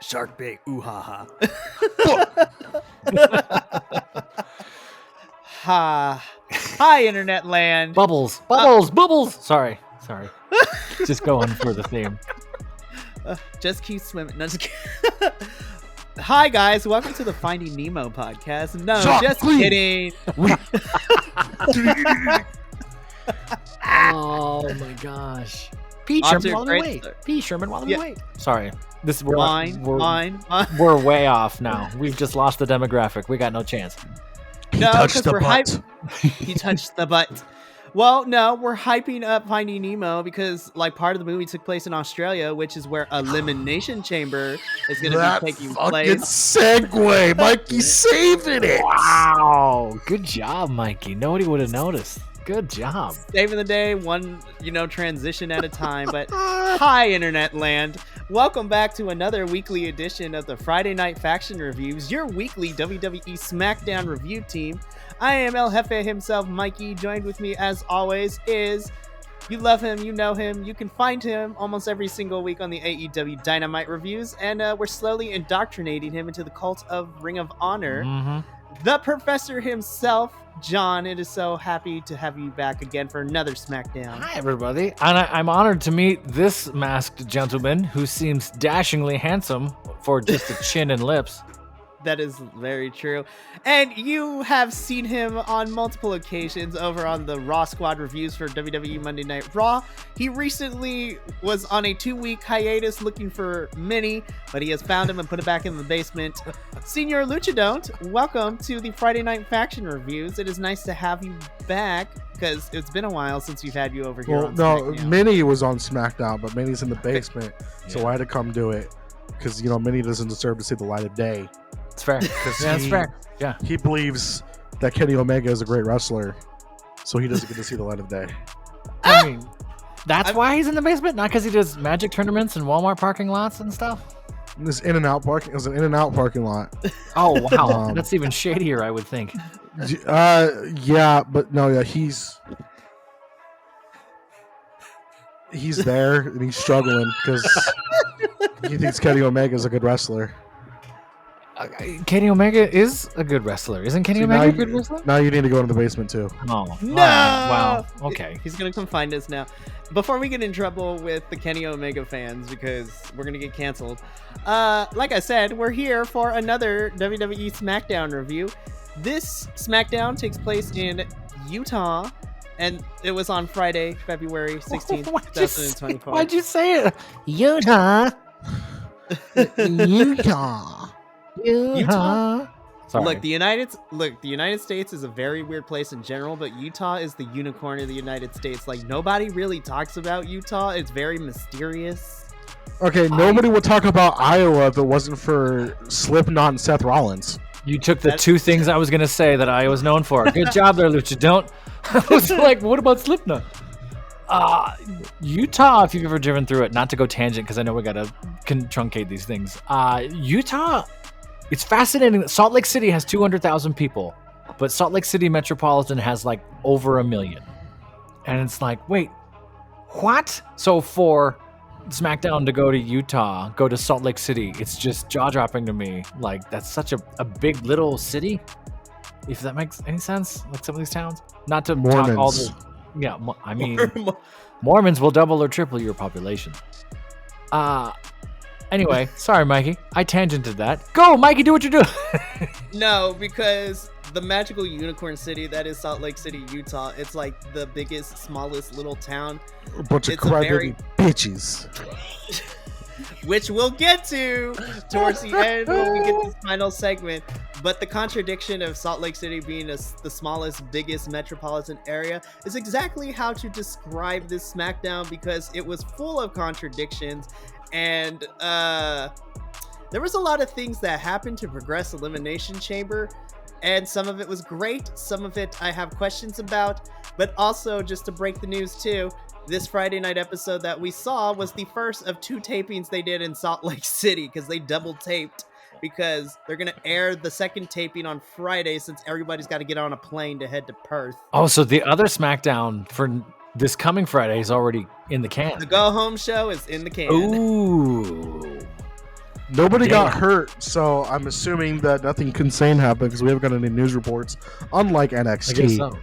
Shark bait. Ooh ha ha. Hi, internet land. Bubbles. Sorry. Just going for the theme. Just keep swimming. No, just kidding. Hi, guys. Welcome to the Finding Nemo podcast. No, Shark, just please. kidding. Oh my gosh. Pete Sherman while we wait. Pete Sherman while we wait. Sorry. This is Mine. We're way off now. We've just lost the demographic. We got no chance. No, touched because the we're butt. hyped. He touched the butt. Well, no, we're hyping up Finding Nemo because, like, part of the movie took place in Australia, which is where Elimination Chamber is going to be taking fucking place. segue. Mikey saving it. Wow. Good job, Mikey. Nobody would have noticed. Good job. Saving the day, one, transition at a time. But hi, internet land. Welcome back to another weekly edition of the Friday Night Faction Reviews, your weekly WWE Smackdown review team. I am El Jefe himself, Mikey. Joined with me, as always, is... You love him, you know him, you can find him almost every single week on the AEW Dynamite reviews, and we're slowly indoctrinating him into the cult of Ring of Honor. Mm-hmm. The professor himself, John. It is so happy to have you back again for another Smackdown. Hi, everybody. And I'm honored to meet this masked gentleman who seems dashingly handsome for just a chin and lips. That is very true. And you have seen him on multiple occasions over on the Raw Squad reviews for WWE Monday Night Raw. He recently was on a 2-week hiatus looking for Minnie, but he has found him and put it back in the basement. Senior Luchadont, welcome to the Friday Night Faction Reviews. It is nice to have you back because it's been a while since we've had you over here on SmackDown. Minnie was on SmackDown, but Minnie's in the basement, so I had to come do it because, Minnie doesn't deserve to see the light of day. It's fair. That's fair. Yeah. He believes that Kenny Omega is a great wrestler, so he doesn't get to see the light of day. I mean, that's why he's in the basement? Not because he does magic tournaments and Walmart parking lots and stuff? This In-N-Out parking is an In-N-Out parking lot. Oh, wow. That's even shadier, I would think. Yeah, but no, yeah, he's there and he's struggling because he thinks Kenny Omega is a good wrestler. Kenny Omega is a good wrestler. Isn't Kenny Omega a good wrestler? Now you need to go into the basement too. Oh. No! Wow. Okay. He's going to come find us now. Before we get in trouble with the Kenny Omega fans, because we're going to get canceled, like I said, we're here for another WWE Smackdown review. This Smackdown takes place in Utah, and it was on Friday, February 16th, 2024. Why'd you say it? Utah. Utah? Sorry. Look, the United States is a very weird place in general, but Utah is the unicorn of the United States. Like, nobody really talks about Utah. It's very mysterious. Okay, nobody would talk about Iowa if it wasn't for Slipknot and Seth Rollins. You took the two things I was going to say that I was known for. Good job there, Lucha. I was like, what about Slipknot? Utah, if you've ever driven through it, not to go tangent because I know we got to truncate these things. Utah, it's fascinating that Salt Lake City has 200,000 people, but Salt Lake City Metropolitan has like over 1 million. And it's like, wait, what? So for SmackDown to go to Utah, go to Salt Lake City, it's just jaw-dropping to me. Like, that's such a big little city, if that makes any sense. Like some of these towns. Not to talk all the... Yeah, I mean, Mormons will double or triple your population. Anyway, sorry, Mikey. I tangented that. Go, Mikey, do what you're doing. No, because the magical unicorn city that is Salt Lake City, Utah, it's like the biggest, smallest little town. A bunch of crybaby bitches. Which we'll get to towards the end when we get this final segment. But the contradiction of Salt Lake City being the smallest, biggest metropolitan area is exactly how to describe this SmackDown, because it was full of contradictions. And there was a lot of things that happened to progress Elimination Chamber. And some of it was great. Some of it I have questions about. But also, just to break the news too, this Friday night episode that we saw was the first of 2 tapings they did in Salt Lake City, because they double taped, because they're going to air the second taping on Friday since everybody's got to get on a plane to head to Perth. Oh, so the other SmackDown for this coming Friday is already in the can. The go home show is in the can. Ooh. Nobody got hurt, so I'm assuming that nothing insane happened because we haven't got any news reports, unlike NXT. I guess so.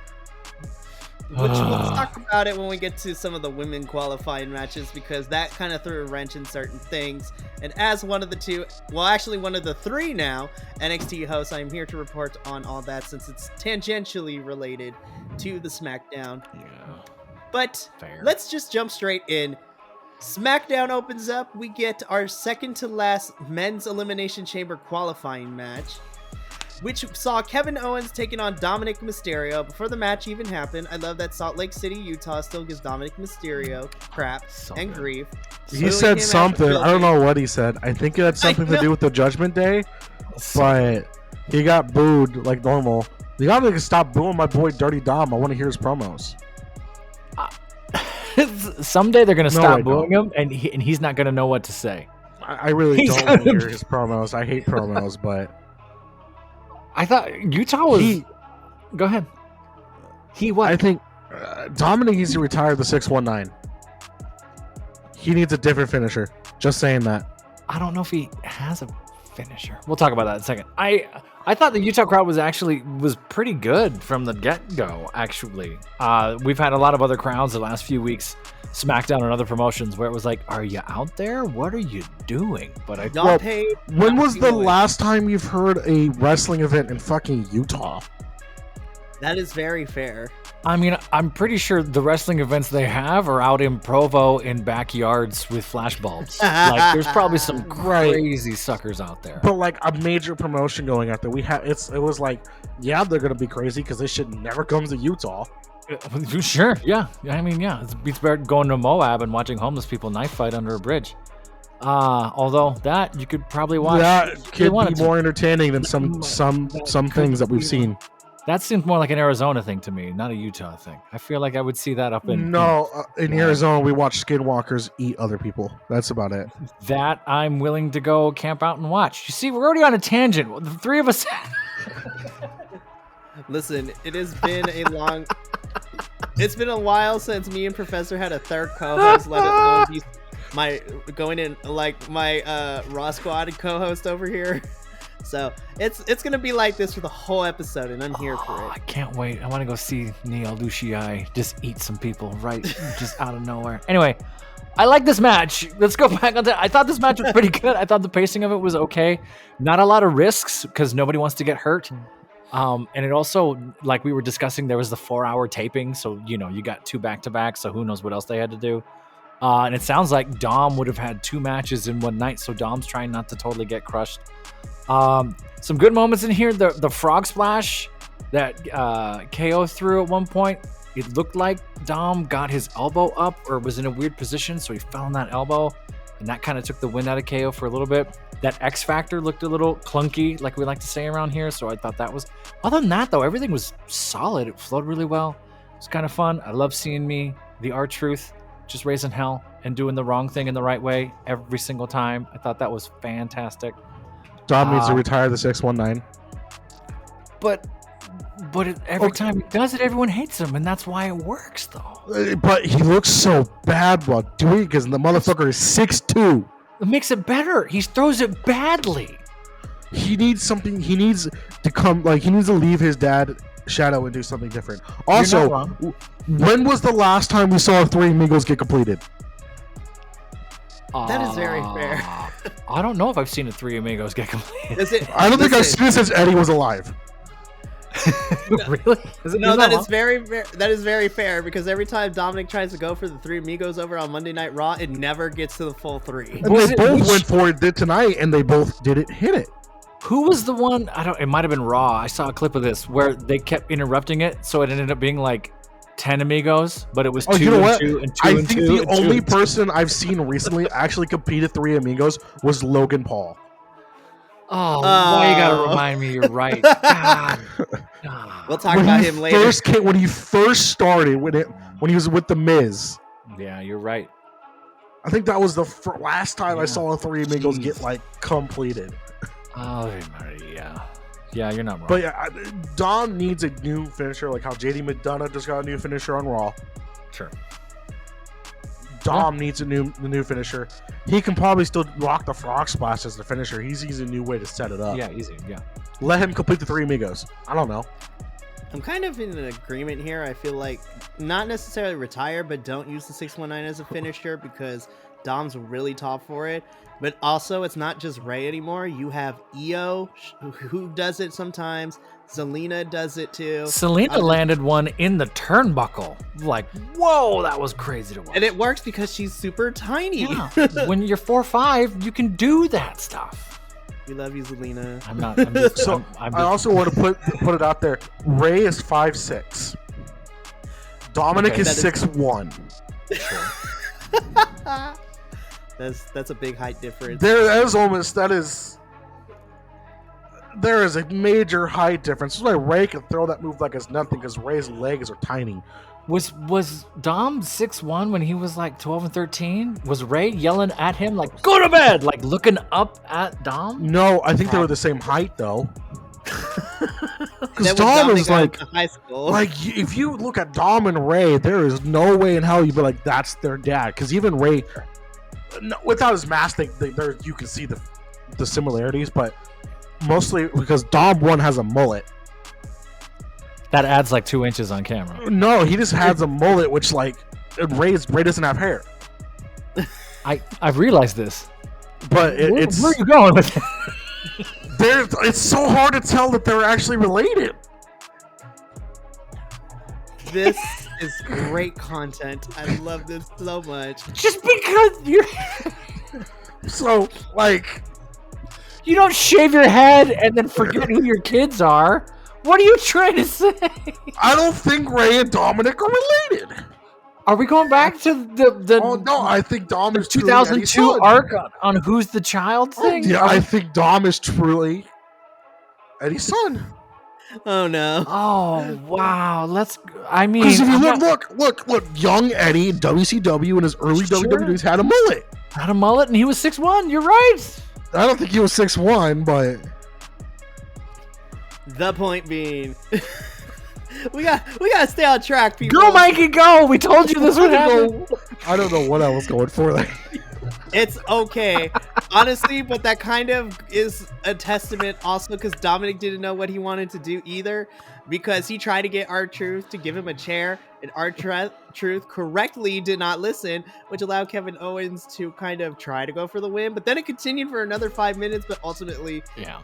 Which we'll talk about it when we get to some of the women qualifying matches, because that kind of threw a wrench in certain things. And as one of the two, well, actually one of the three now NXT hosts, I'm here to report on all that since it's tangentially related to the SmackDown. Yeah. But Fair. let's just jump straight in. SmackDown opens up. We get our second to last men's Elimination Chamber qualifying match, which saw Kevin Owens taking on Dominic Mysterio. Before the match even happened, I love that Salt Lake City, Utah still gives Dominic Mysterio crap and grief. He said something. I don't know what he said. I think it had something to do with the Judgment Day, but he got booed like normal. You gotta stop booing my boy Dirty Dom. I want to hear his promos. Someday they're gonna stop booing him, and he's not gonna know what to say. I really don't want to hear his promos. I hate promos, but I thought Utah was. Go ahead. He what? I think Dominic needs to retire the 619. He needs a different finisher. Just saying that. I don't know if he has a finisher. We'll talk about that in a second. I thought the Utah crowd was pretty good from the get-go, actually. We've had a lot of other crowds the last few weeks, SmackDown and other promotions, where it was like, are you out there? What are you doing? But when was the last time you've heard a wrestling event in fucking Utah? That is very fair. I mean, I'm pretty sure the wrestling events they have are out in Provo in backyards with flashbulbs. Like, there's probably some crazy suckers out there. But like a major promotion going out there, it was like, yeah, they're gonna be crazy because this shit never comes to Utah. Sure, yeah. I mean, yeah, it's better going to Moab and watching homeless people knife fight under a bridge. Although that you could probably watch. That could be more entertaining than some things that we've seen. That seems more like an Arizona thing to me, not a Utah thing. I feel like I would see that up in... in Arizona, we watch skinwalkers eat other people. That's about it. That I'm willing to go camp out and watch. You see, we're already on a tangent. The three of us... Listen, it has been a long... It's been a while since me and Professor had a third co-host, let alone he's my Raw Squad co-host over here. So it's gonna be like this for the whole episode, and I'm here for it. I can't wait. I want to go see Neil Lucii just eat some people right just out of nowhere. Anyway, I like this match. Let's go back on that. I thought this match was pretty good. I thought the pacing of it was okay. Not a lot of risks because nobody wants to get hurt. And it also, like we were discussing, there was the 4-hour taping, so you got 2 back-to-back. So who knows what else they had to do. And it sounds like Dom would have had 2 matches in one night, so Dom's trying not to totally get crushed. Some good moments in here. The frog splash that KO threw at one point. It looked like Dom got his elbow up or was in a weird position, so he fell on that elbow, and that kind of took the wind out of KO for a little bit. That X Factor looked a little clunky, like we like to say around here, so I thought that was... Other than that, though, everything was solid. It flowed really well. It's kind of fun. I love seeing the R-Truth, just raising hell and doing the wrong thing in the right way every single time. I thought that was fantastic. Dom needs to retire the 619. But every time he does it, everyone hates him, and that's why it works, though. But he looks so bad while doing it because the motherfucker is 6'2". It makes it better. He throws it badly. He needs something. He needs to leave his dad shadow and do something different. Also, when was the last time we saw 3 Amigos get completed? That is very fair. I don't know if I've seen a 3 Amigos get completed. I don't think I've seen it since Eddie was alive. Really? No, that is very fair because every time Dominic tries to go for the 3 Amigos over on Monday Night Raw, it never gets to the full 3. And they both went for it tonight, and they both didn't hit it. Who was the one? It might have been Raw. I saw a clip of this where they kept interrupting it, so it ended up being like 10 Amigos, but it was 2 and 2 and 2 I and think 2. The only person I've seen recently actually competed 3 Amigos was Logan Paul. Oh, why you gotta remind me? You're right. God. We'll talk about him later. When he first started, when he was with the Miz. Yeah, you're right. I think that was the last time I saw a 3 Amigos get completed. Oh, yeah. Yeah, you're not wrong. But yeah, Dom needs a new finisher, like how JD McDonough just got a new finisher on Raw. Sure. Dom needs the new finisher. He can probably still rock the frog splash as the finisher. He's using a new way to set it up. Yeah, easy. Yeah. Let him complete the 3 amigos. I don't know. I'm kind of in an agreement here. I feel like not necessarily retire, but don't use the 619 as a finisher because Dom's really top for it. But also, it's not just Ray anymore. You have Io, who does it sometimes. Zelina does it too. Selena landed one in the turnbuckle. Like, whoa, that was crazy to watch. And it works because she's super tiny. Yeah. When you're 4'5", you can do that stuff. We love you, Zelina. I'm not. I'm just, So I also want to put it out there. Ray is 5'6". Dominic Okay, is that is- 6'1". That's a big height difference. There is a major height difference. That's why Ray can throw that move like it's nothing because Ray's legs are tiny. Was Dom 6'1" when he was like 12 and 13? Was Ray yelling at him like, go to bed? Like looking up at Dom? No, I think they were the same height though. That Because was Dom Dominic is like, in high school. if you look at Dom and Ray, there is no way in hell you'd be like, that's their dad. Because even Ray, without his mask, there you can see the similarities, but mostly because Dom 1 has a mullet. That adds like 2 inches on camera. No, he just has a mullet, which like Ray doesn't have hair. I've realized this. But Where it's are you going with it? it's so hard to tell that they're actually related. This is great content. I love this so much. Just because you're... So like, You don't shave your head and then forget who your kids are. What are you trying to say? I don't think Ray and Dominic are related. Are we going back to the Oh no, I think Dom is truly Eddie's 2002 son. arc on Who's the Child thing? Yeah, I think Dom is truly Eddie's son. Oh no. Oh wow! I mean, Because if you I'm not- look, young Eddie in WCW in his early Sure. WWE days had a mullet. had a mullet and he was 6'1". You're right. I don't think he was 6'1", but The point being, we gotta stay on track, people. Go, Mikey, go! We told you this would happen. I don't know what I was going for there. It's okay, honestly, but that kind of is a testament also because Dominic didn't know what he wanted to do either, because he tried to get R-Truth to give him a chair, and R-Truth correctly did not listen, which allowed Kevin Owens to kind of try to go for the win, but then it continued for another 5 minutes, but ultimately, Yeah.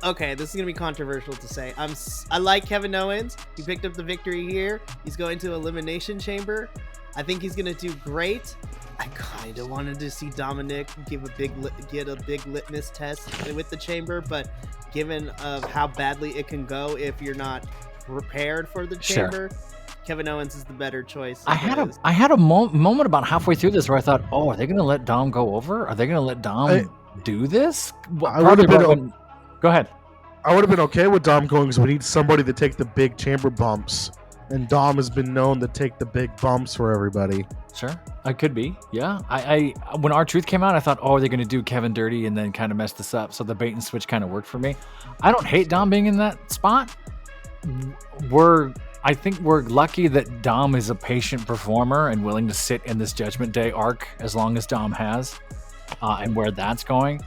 okay, this is gonna be controversial to say. I like Kevin Owens. He picked up the victory here. He's going to Elimination Chamber. I think he's gonna do great. I kind of wanted to see Dominic get a big litmus test with the chamber, but given of how badly it can go if you're not prepared for the Sure. chamber, Kevin Owens is the better choice. I had a moment about halfway through this where I thought, oh, are they going to let Dom go over? Are they going to let Dom do this? I would have been. Go ahead. I would have been okay with Dom going because we need somebody to take the big chamber bumps, and Dom has been known to take the big bumps for everybody. Sure, I could be. Yeah, I when R-Truth came out, I thought, oh, they're gonna do Kevin dirty and then kind of mess this up. So the bait and switch kind of worked for me. I don't hate Dom being in that spot. I think we're lucky that Dom is a patient performer and willing to sit in this Judgment Day arc as long as Dom has, and where that's going,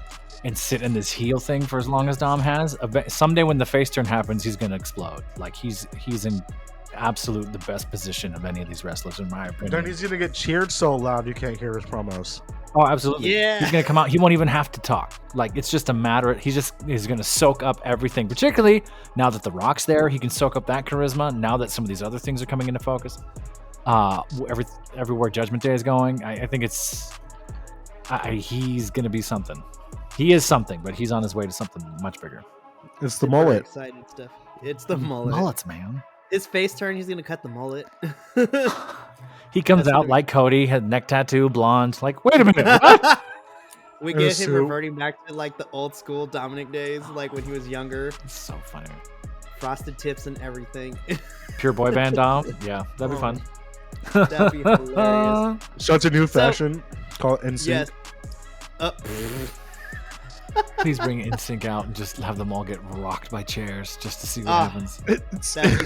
and sit in this heel thing for as long as Dom has. Someday when the face turn happens, he's gonna explode. Like he's in absolute the best position of any of these wrestlers in my opinion. Then he's gonna get cheered so loud you can't hear his promos. Oh, absolutely. Yeah. He's gonna come out. He won't even have to talk. Like it's just a matter. He's gonna soak up everything. Particularly now that The Rock's there, he can soak up that charisma. Now that some of these other things are coming into focus, everywhere Judgment Day is going, I think he's gonna be something. He is something, but he's on his way to something much bigger. It's the Super mullet. excited stuff. It's the mullet. Mullets, man. His face turn, he's gonna cut the mullet. He comes That's out gonna be- like Cody, had neck tattoo, blonde. Like, wait a minute, what? We In a get him suit. reverting back to like the old school Dominic days, like when he was younger, It's so funny. frosted tips and everything. Pure boy band Dom. Yeah, that'd be Oh, fun. That'd be hilarious. Such a new So- fashion. Call it NSYNC. Yes. Please bring NSYNC out and just have them all get rocked by chairs just to see what Ah. happens. It's, That'd be,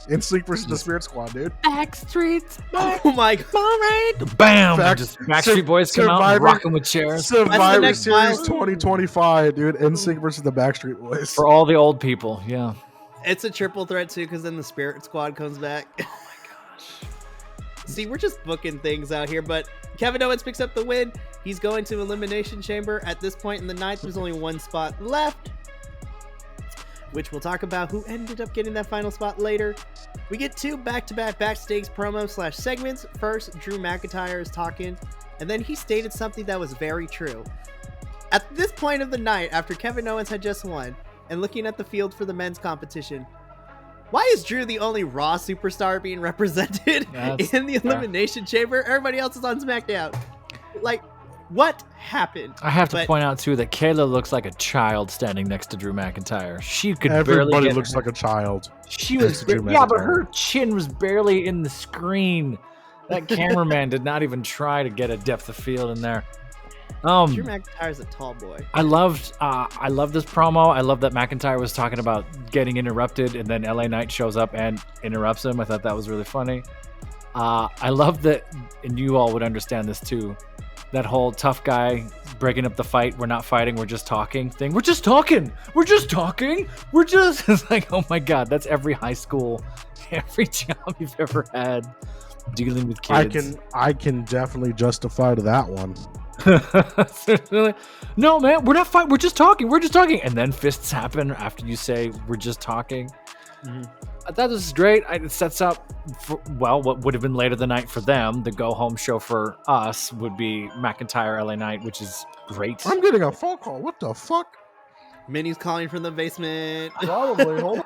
NSYNC versus the Spirit Squad, dude. Backstreets. Oh my god. Alright. Bam. Just Backstreet Boys come out and rocking with chairs. Survivor next Series milestone. 2025, dude. NSYNC versus the Backstreet Boys. For all the old people, yeah. It's a triple threat too, because then the Spirit Squad comes back. Oh my gosh. See, we're just booking things out here, but Kevin Owens picks up the win. He's going to Elimination Chamber. At this point in the night, there's only one spot left, which we'll talk about who ended up getting that final spot later. We get two back-to-back backstage promo / segments. First, Drew McIntyre is talking, and then he stated something that was very true. At this point of the night, after Kevin Owens had just won, and looking at the field for the men's competition, why is Drew the only Raw superstar being represented in the Elimination Chamber? Everybody else is on SmackDown. Like, what happened? I have to point out too that Kayla looks like a child standing next to Drew McIntyre. She could Everybody barely get looks like a child. She was Drew yeah, but McIntyre. her chin was barely in the screen. That cameraman did not even try to get a depth of field in there. Drew McIntyre's a tall boy. I loved this promo. I love that McIntyre was talking about getting interrupted, and then LA Knight shows up and interrupts him. I thought that was really funny. I love that, and you all would understand this too. That whole tough guy breaking up the fight. We're not fighting. We're just talking thing. We're just talking. We're just talking. We're just. It's like, oh my god, that's every high school, every job you've ever had dealing with kids. I can definitely justify to that one. No, man, we're not fighting. We're just talking. We're just talking. And then fists happen after you say we're just talking. Mm-hmm. I thought this is great. It sets up for, well, what would have been later the night for them. The go home show for us would be McIntyre LA Knight, which is great. I'm getting a phone call. What the fuck? Minnie's calling from the basement. Probably. Hold on.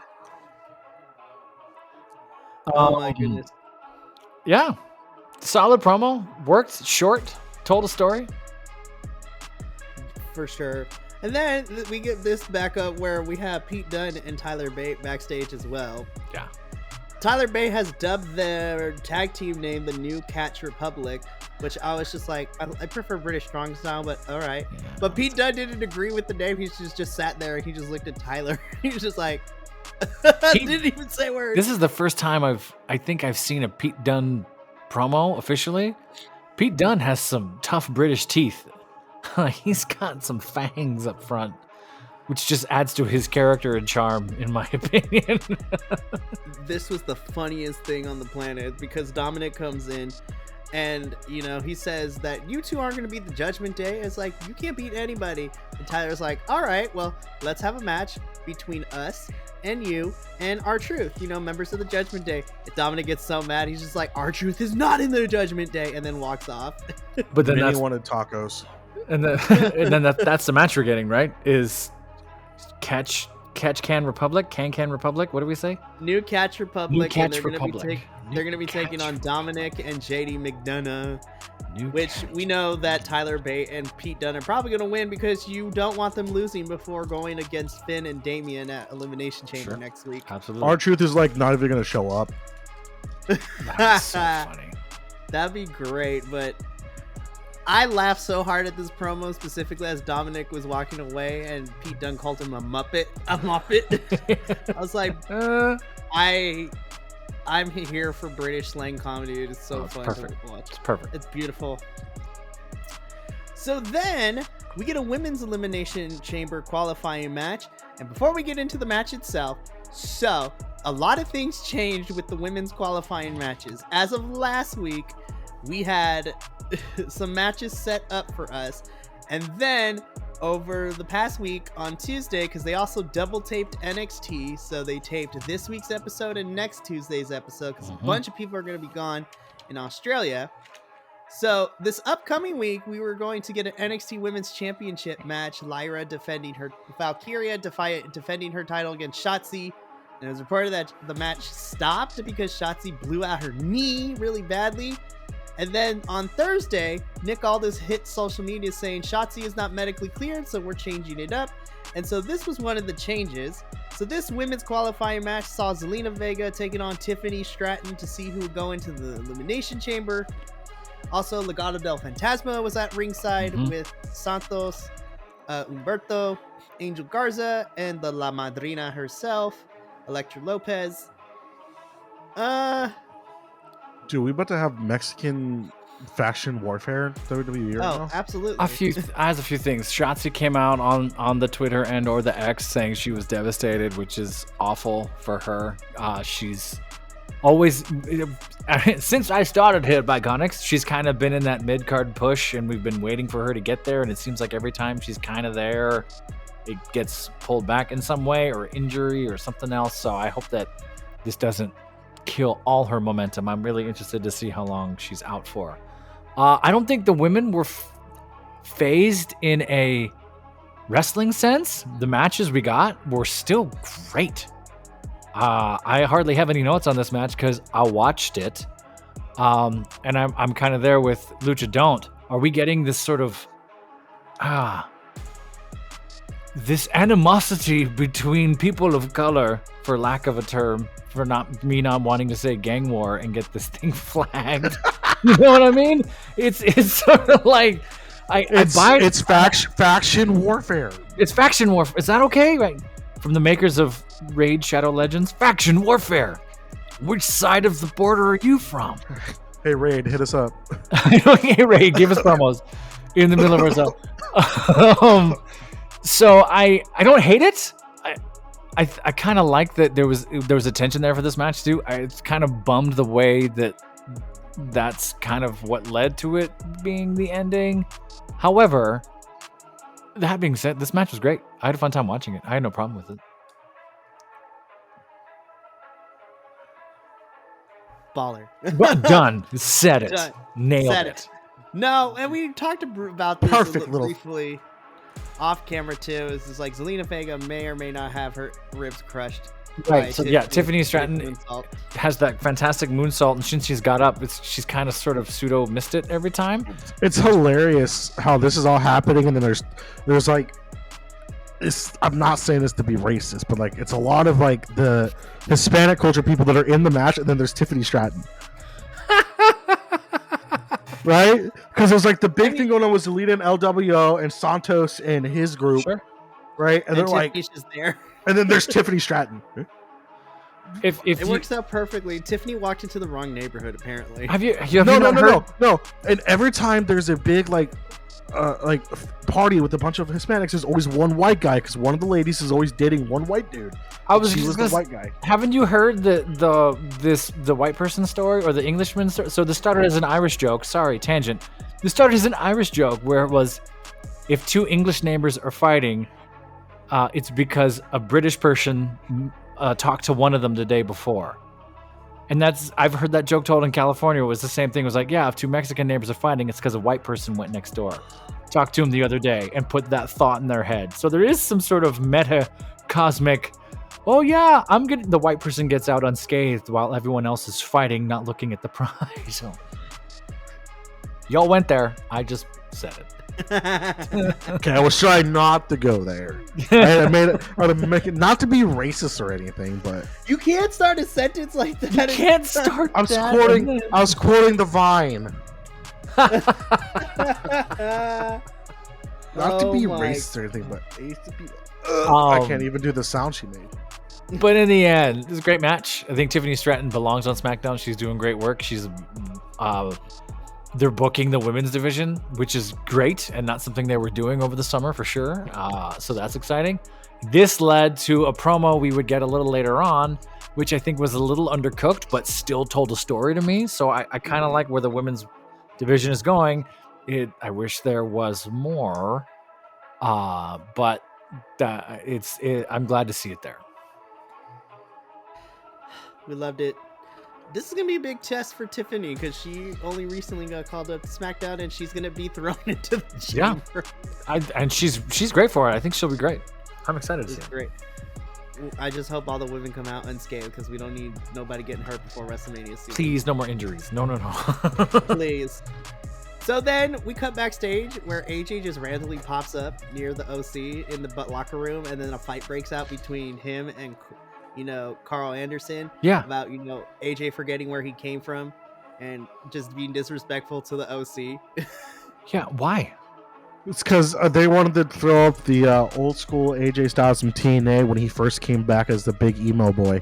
Oh my goodness. Yeah. Solid promo. Worked. Short. Told a story. For sure. And then we get this back up where we have Pete Dunne and Tyler Bate backstage as well. Yeah. Tyler Bate has dubbed their tag team name the New Catch Republic, which I was just like, I prefer British Strong Style, but all right. Yeah. But Pete Dunne didn't agree with the name. He just sat there and he just looked at Tyler. He was just like, didn't even say words. This is the first time I think I've seen a Pete Dunne promo officially. Pete Dunne has some tough British teeth. He's got some fangs up front, which just adds to his character and charm, in my opinion. This was the funniest thing on the planet because Dominic comes in and, you know, he says that you two aren't going to beat the Judgment Day. It's like, you can't beat anybody. And Tyler's like, all right, well, let's have a match between us and you and R-Truth, you know, members of the Judgment Day. And Dominic gets so mad, he's just like, R-Truth is not in the Judgment Day, and then walks off. But then Minnie that's wanted tacos. and then that's the match we're getting, right? Is Catch Can Republic? Can Republic? What do we say? New Catch Republic. New and Catch they're gonna Republic. they're going to be taking on Dominic and JD McDonough, which we know that Tyler Bate and Pete Dunne are probably going to win because you don't want them losing before going against Finn and Damian at Elimination Chamber next week. Absolutely. R-Truth is like not even gonna show up. That's so funny. That'd be great, but I laughed so hard at this promo, specifically as Dominic was walking away and Pete Dunne called him a Muppet. A Muppet. I was like, I'm here for British slang comedy. It's so fun to watch. It's perfect. It's beautiful. So then we get a women's elimination chamber qualifying match. And before we get into the match itself, so a lot of things changed with the women's qualifying matches. As of last week, we had some matches set up for us. And then over the past week on Tuesday, because they also double taped NXT, so they taped this week's episode and next Tuesday's episode, because a bunch of people are going to be gone in Australia. So this upcoming week, we were going to get an NXT Women's Championship match. Valkyria defending her title against Shotzi. And it was reported that the match stopped because Shotzi blew out her knee really badly. And then on Thursday, Nick Aldis hit social media saying Shotzi is not medically cleared, so we're changing it up. And so this was one of the changes. So this women's qualifying match saw Zelina Vega taking on Tiffany Stratton to see who would go into the Elimination Chamber. Also, Legado del Fantasma was at ringside with Santos, Humberto, Angel Garza, and the La Madrina herself, Elektra Lopez. Dude, we about to have Mexican faction warfare WWE right now? Absolutely. I have a few things. Shotzi came out on the Twitter and or the X saying she was devastated, which is awful for her. She's always, since I started here at Biconics, she's kind of been in that mid-card push, and we've been waiting for her to get there, and it seems like every time she's kind of there, it gets pulled back in some way, or injury, or something else. So I hope that this doesn't kill all her momentum. I'm really interested to see how long she's out for. I don't think the women were phased in a wrestling sense. The matches we got were still great. I hardly have any notes on this match because I watched it, and I'm kind of there with Lucha Don't. Are we getting this sort of this animosity between people of color, for lack of a term, for not wanting to say gang war and get this thing flagged? You know what I mean? It's sort of like It's faction warfare. It's faction warfare. Is that okay? Right. From the makers of Raid Shadow Legends, faction warfare. Which side of the border are you from? Hey Raid, hit us up. Hey Raid, give us promos in the middle of ourselves. So I don't hate it. I kind of like that there was a tension there for this match too. It's kind of bummed the way that's kind of what led to it being the ending. However, that being said, this match was great. I had a fun time watching it. I had no problem with it. Baller. Done. Said it. Done. Nailed Said it. No, and we talked about this Perfect little briefly off camera too. It's just like Zelina Vega may or may not have her ribs crushed. Right. So yeah, Tiffany Stratton has that fantastic moonsault, and since she's got up, she's kind of sort of pseudo missed it every time. It's hilarious how this is all happening, and then there's like, I'm not saying this to be racist, but like it's a lot of like the Hispanic culture people that are in the match, and then there's Tiffany Stratton. Right? Because there's like the big thing going on with Zelina and LWO and Santos and his group. Sure. Right? And they're like, Tiffany's just there. And then there's Tiffany Stratton. If it works out perfectly. Tiffany walked into the wrong neighborhood, apparently. Have you No. And every time there's a big like party with a bunch of Hispanics, there's always one white guy because one of the ladies is always dating one white dude. She was the white guy. Haven't you heard the white person story or the Englishman story? So this started as an Irish joke. Sorry, tangent. This started as an Irish joke where it was, if two English neighbors are fighting, it's because a British person talked to one of them the day before. And I've heard that joke told in California. It was the same thing. It was like, yeah, if two Mexican neighbors are fighting, it's because a white person went next door, talked to him the other day, and put that thought in their head. So there is some sort of meta cosmic, oh yeah, the white person gets out unscathed while everyone else is fighting, not looking at the prize. So, y'all went there. I just said it. Okay, I was trying not to go there. I made it not to be racist or anything, but you can't start a sentence like that. You can't start. I was quoting the Vine. Not to be racist or anything, but I can't even do the sound she made. But in the end, it was a great match. I think Tiffany Stratton belongs on SmackDown. She's doing great work. They're booking the women's division, which is great and not something they were doing over the summer for sure. So that's exciting. This led to a promo we would get a little later on, which I think was a little undercooked, but still told a story to me. So I kind of like where the women's division is going. I wish there was more, but I'm glad to see it there. We loved it. This is going to be a big test for Tiffany because she only recently got called up to SmackDown and she's going to be thrown into the chamber. Yeah. And she's great for it. I think she'll be great. I'm excited to see it. Great. I just hope all the women come out unscathed because we don't need nobody getting hurt before WrestleMania season. Please, no more injuries. No. Please. So then we cut backstage where AJ just randomly pops up near the OC in the locker room, and then a fight breaks out between him and Carl Anderson. Yeah. About, AJ forgetting where he came from and just being disrespectful to the OC. Yeah, why? It's because they wanted to throw up the old school AJ Styles from TNA when he first came back as the big emo boy.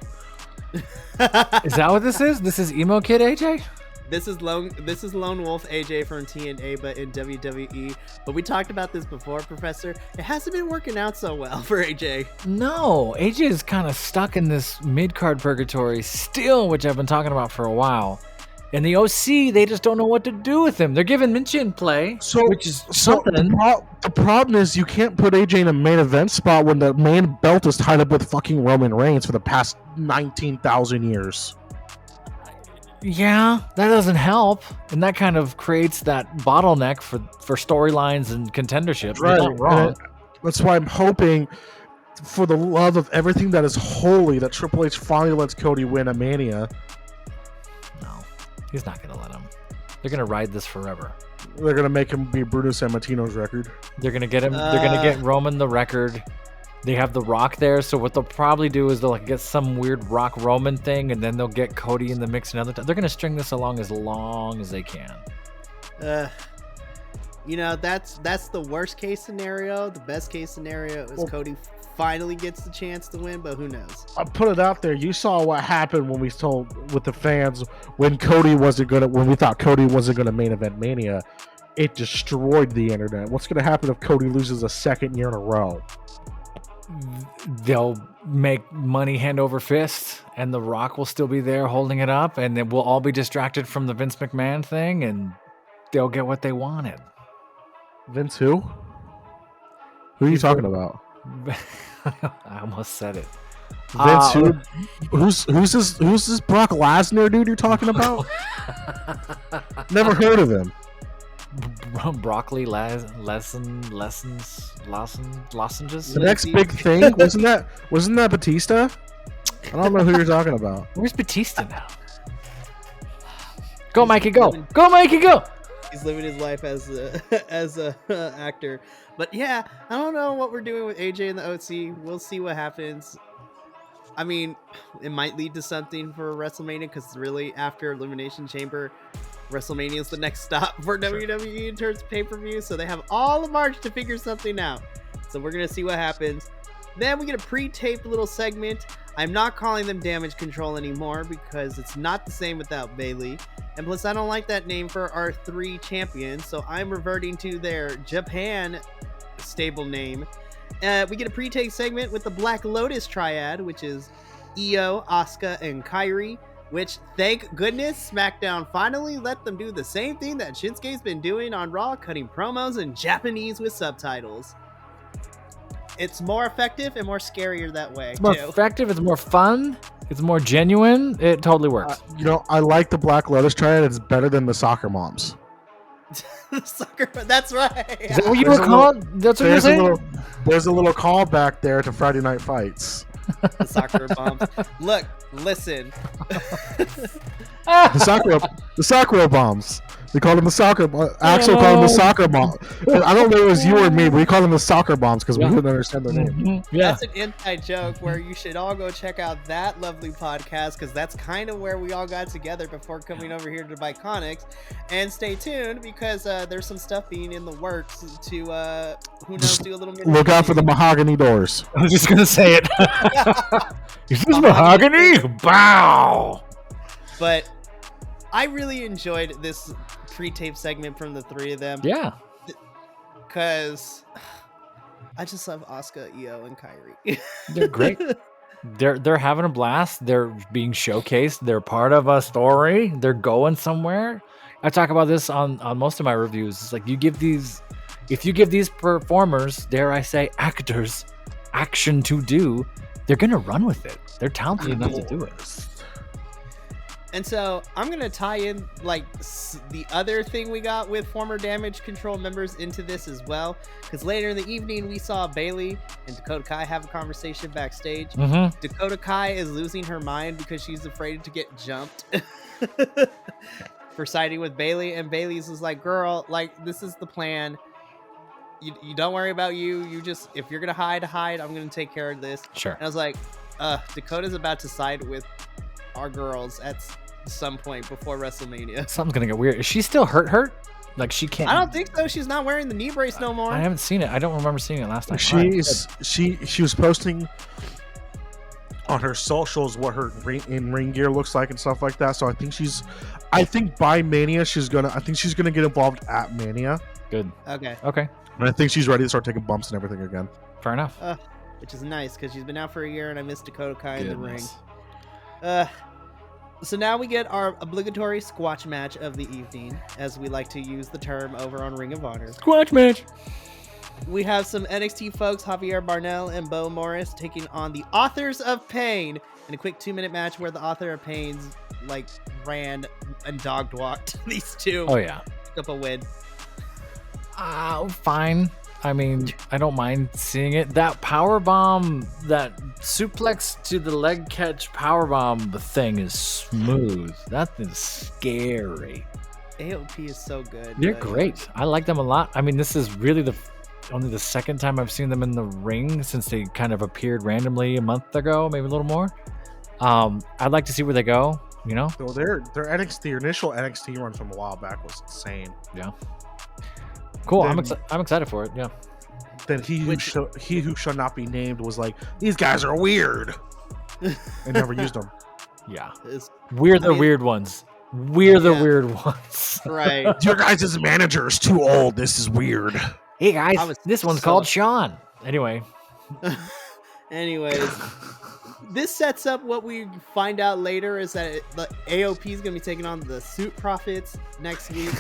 Is that what this is? This is emo kid AJ? This is Lone Wolf AJ from TNA, but in WWE. But we talked about this before, Professor. It hasn't been working out so well for AJ. No, AJ is kind of stuck in this mid-card purgatory still, which I've been talking about for a while. And the OC, they just don't know what to do with him. They're giving Minchin play, which is something. The problem is you can't put AJ in a main event spot when the main belt is tied up with fucking Roman Reigns for the past 19,000 years. Yeah, that doesn't help, and that kind of creates that bottleneck for storylines and contendership. Right, You're not wrong. That's why I'm hoping, for the love of everything that is holy, that Triple H finally lets Cody win at Mania. No, he's not going to let him. They're going to ride this forever. They're going to make him be Bruno Sammartino's record. They're going to get him. They're going to get Roman the record. They have The Rock there, so what they'll probably do is they'll get some weird Rock Roman thing, and then they'll get Cody in the mix another time. They're going to string this along as they can. That's the worst case scenario. The best case scenario is Cody finally gets the chance to win, but who knows? I'll put it out there. You saw what happened when we told with the fans when we thought Cody wasn't gonna main event Mania. It destroyed the internet. What's gonna happen if Cody loses a second year in a row? They'll make money hand over fist, and The Rock will still be there holding it up, and then we'll all be distracted from the Vince McMahon thing, and they'll get what they wanted. Vince who? Who are you talking about? I almost said it. Vince who? Who's this Brock Lesnar dude you're talking about? Never heard of him. Broccoli lozenges. The next big thing wasn't that Batista? I don't know who you're talking about. Where's Batista now? Go, Mikey, go! Go, Mikey, go! He's living his life as a actor. But yeah, I don't know what we're doing with AJ and the OC. We'll see what happens. I mean, it might lead to something for WrestleMania, because really, after Elimination Chamber, WrestleMania is the next stop for WWE in terms of pay-per-view, so they have all of March to figure something out. So we're going to see what happens. Then we get a pre-taped little segment. I'm not calling them Damage Control anymore because it's not the same without Bayley. And plus, I don't like that name for our 3 champions, so I'm reverting to their Japan stable name. We get a pre-tape segment with the Black Lotus Triad, which is Io, Asuka, and Kairi. Which, thank goodness, Smackdown finally let them do the same thing that Shinsuke's been doing on Raw, cutting promos in Japanese with subtitles. It's more effective and more scarier that way. It's more effective, it's more fun, it's more genuine. It totally works. I like the Black Lotus Triad. It's better than the Soccer Moms. That's right. Is that what you were called? That's what you're saying? There's a little call back there to Friday Night Fights. The Soccer Bombs. Look, listen. The Sakura Bombs. They call them the soccer. Axel called them the soccer bomb. I don't know if it was you or me, but we call them the soccer bombs because we couldn't understand their name. Mm-hmm. Yeah. That's an inside joke where you should all go check out that lovely podcast, because that's kind of where we all got together before coming over here to Biconics. And stay tuned, because there's some stuff being in the works to who knows, do a little bit. Look out for the mahogany doors. I was just gonna say it. Is this mahogany? Bow. But I really enjoyed this pre-tape segment from the 3 of them. Yeah. Because I just love Asuka, Io, and Kairi. They're great. They're having a blast. They're being showcased. They're part of a story. They're going somewhere. I talk about this on most of my reviews. It's like if you give these performers, dare I say, actors, action to do, they're gonna run with it. They're talented enough to do it. And so I'm going to tie in like the other thing we got with former Damage Control members into this as well. Because later in the evening, we saw Bayley and Dakota Kai have a conversation backstage. Mm-hmm. Dakota Kai is losing her mind because she's afraid to get jumped for siding with Bayley. And Bayley's is like, girl, like, this is the plan. You don't worry about you. You just, if you're going to hide, I'm going to take care of this. Sure. And I was like, Dakota's about to side with our girls at some point before WrestleMania. Something's gonna get weird. Is she still hurt? Like she can't? I don't think so. She's not wearing the knee brace no more. I haven't seen it. I don't remember seeing it last time. She was posting on her socials what her ring gear looks like and stuff like that. So I think by Mania she's gonna get involved at Mania. Good. Okay. And I think she's ready to start taking bumps and everything again. Fair enough. Which is nice because she's been out for a year and I missed Dakota Kai in the ring. Goodness. So now we get our obligatory squash match of the evening, as we like to use the term over on Ring of Honor. Squash match. We have some NXT folks, Javier Barnell and Bo Morris, taking on the Authors of Pain in a quick 2-minute match where the Author of Pains like ran and dog walked these two. Oh yeah. Up a win. Fine. I mean, I don't mind seeing it. That power bomb, that suplex to the leg catch power bomb thing is smooth. That is scary. AOP is so good. They're great. I like them a lot. I mean, this is really only the second time I've seen them in the ring since they kind of appeared randomly a month ago, maybe a little more. I'd like to see where they go. You know, so their initial NXT run from a while back was insane. Yeah. Cool. Then, I'm excited for it. Yeah. Then he who shall not be named was like, these guys are weird. I never used them. Yeah. We're the weird ones. We're the weird ones. Right. Your guys' manager is too old. This is weird. Hey guys, this one's called Sean. Anyway. Anyways. This sets up what we find out later is that the AOP is going to be taking on the Suit Profits next week.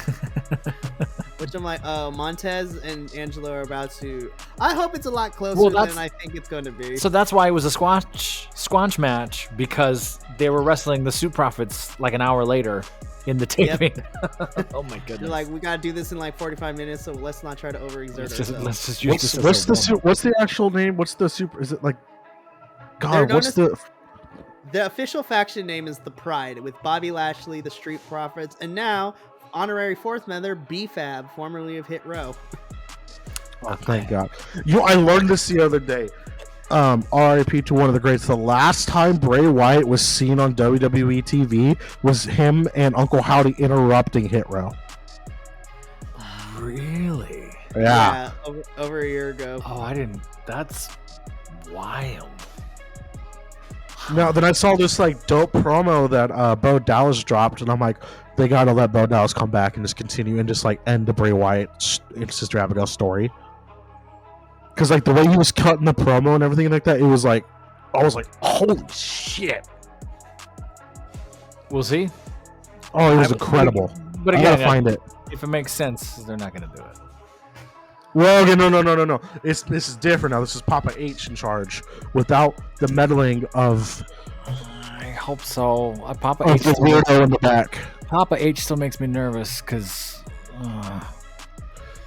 Which I'm like, oh, Montez and Angelo are about to... I hope it's a lot closer than I think it's going to be. So that's why it was a squash match, because they were wrestling the Suit Profits like an hour later in the taping. Yep. Oh my goodness. They're like, we got to do this in like 45 minutes, so let's not try to overexert ourselves. Let's just use this. What's the actual name? What's the super... Is it like... God, what's the... The official faction name is The Pride, with Bobby Lashley, the Street Profits, and now honorary fourth member B-Fab, formerly of Hit Row. Oh, thank God. I learned this the other day. RIP to one of the greats. The last time Bray Wyatt was seen on WWE TV was him and Uncle Howdy interrupting Hit Row. Really? Yeah. Over a year ago. Oh, I didn't. That's wild. No, then I saw this like dope promo that Bo Dallas dropped, and I'm like, they gotta let Bo Dallas come back and just continue and just like end the Bray Wyatt and Sister Abigail story. Because like the way he was cutting the promo and everything like that, it was like, I was like, holy shit. We'll see. Oh, it was incredible. But again, I gotta find it. If it makes sense, they're not gonna do it. Well, okay, no. This is different now. This is Papa H in charge without the meddling of. I hope so. Papa H. The weirdo in the back. Papa H still makes me nervous because.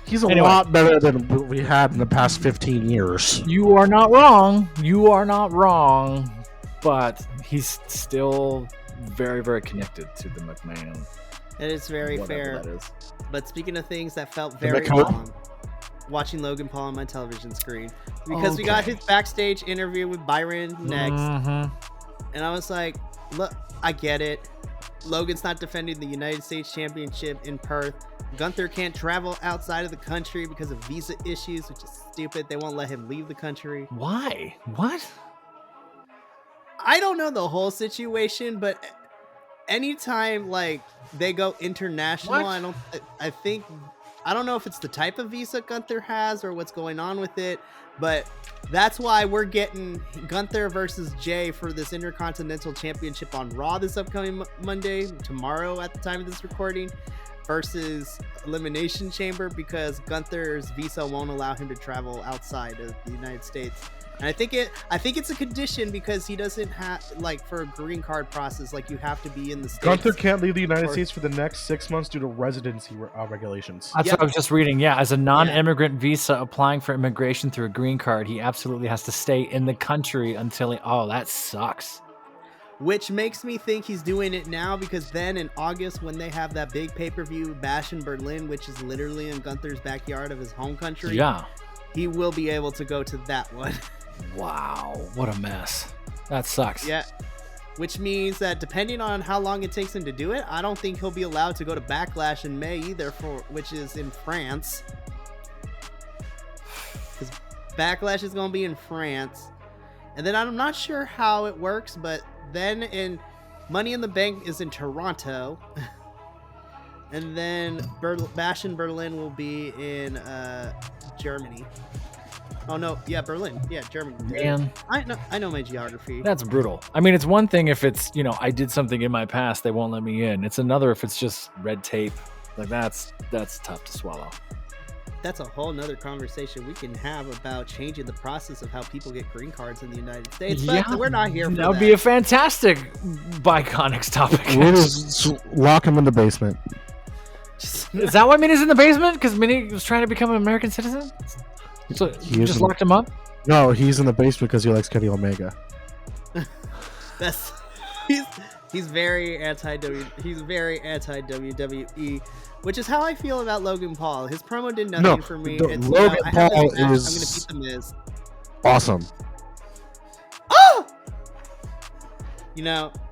He's a lot better than what we had in the past 15 years. You are not wrong. But he's still very, very connected to the McMahon. It is very fair. That is. But speaking of things that felt very wrong, watching Logan Paul on my television screen, because we got his backstage interview with Byron next, and I was like, look, I get it. Logan's not defending the United States Championship in Perth. Gunther can't travel outside of the country because of visa issues, which is stupid. They won't let him leave the country. Why? What? I don't know the whole situation, but anytime like they go international, I don't know if it's the type of visa Gunther has or what's going on with it, but that's why we're getting Gunther versus Jay for this Intercontinental Championship on Raw this upcoming Monday, tomorrow at the time of this recording, versus Elimination Chamber, because Gunther's visa won't allow him to travel outside of the United States. And I think it's a condition because he doesn't have, like, for a green card process, like, you have to be in the States. Gunther can't leave the United States for the next 6 months due to residency regulations. That's what I was just reading. Yeah, as a non-immigrant visa applying for immigration through a green card, he absolutely has to stay in the country until that sucks. Which makes me think he's doing it now, because then in August, when they have that big pay-per-view Bash in Berlin, which is literally in Gunther's backyard of his home country, he will be able to go to that one. Wow, what a mess. That sucks. Yeah, which means that depending on how long it takes him to do it, I don't think he'll be allowed to go to Backlash in May either, which is in France. Because Backlash is going to be in France. And then I'm not sure how it works, but then in Money in the Bank is in Toronto. And then Bash in Berlin will be in Germany. Oh no, yeah, Berlin. Yeah, Germany. Man, I know my geography. that's brutal. I mean, it's one thing if it's, I did something in my past, they won't let me in. It's another if it's just red tape. Like that's tough to swallow. That's a whole nother conversation we can have about changing the process of how people get green cards in the United States. But we're not here for that. That would be a fantastic Biconics topic. We'll just lock him in the basement. Is that why Minnie's in the basement? Because Minnie was trying to become an American citizen? So you just locked him up? No, he's in the basement because he likes Kenny Omega. He's very anti WWE, which is how I feel about Logan Paul. His promo did nothing for me. Logan Paul is I'm gonna beat the Miz. Awesome. Oh!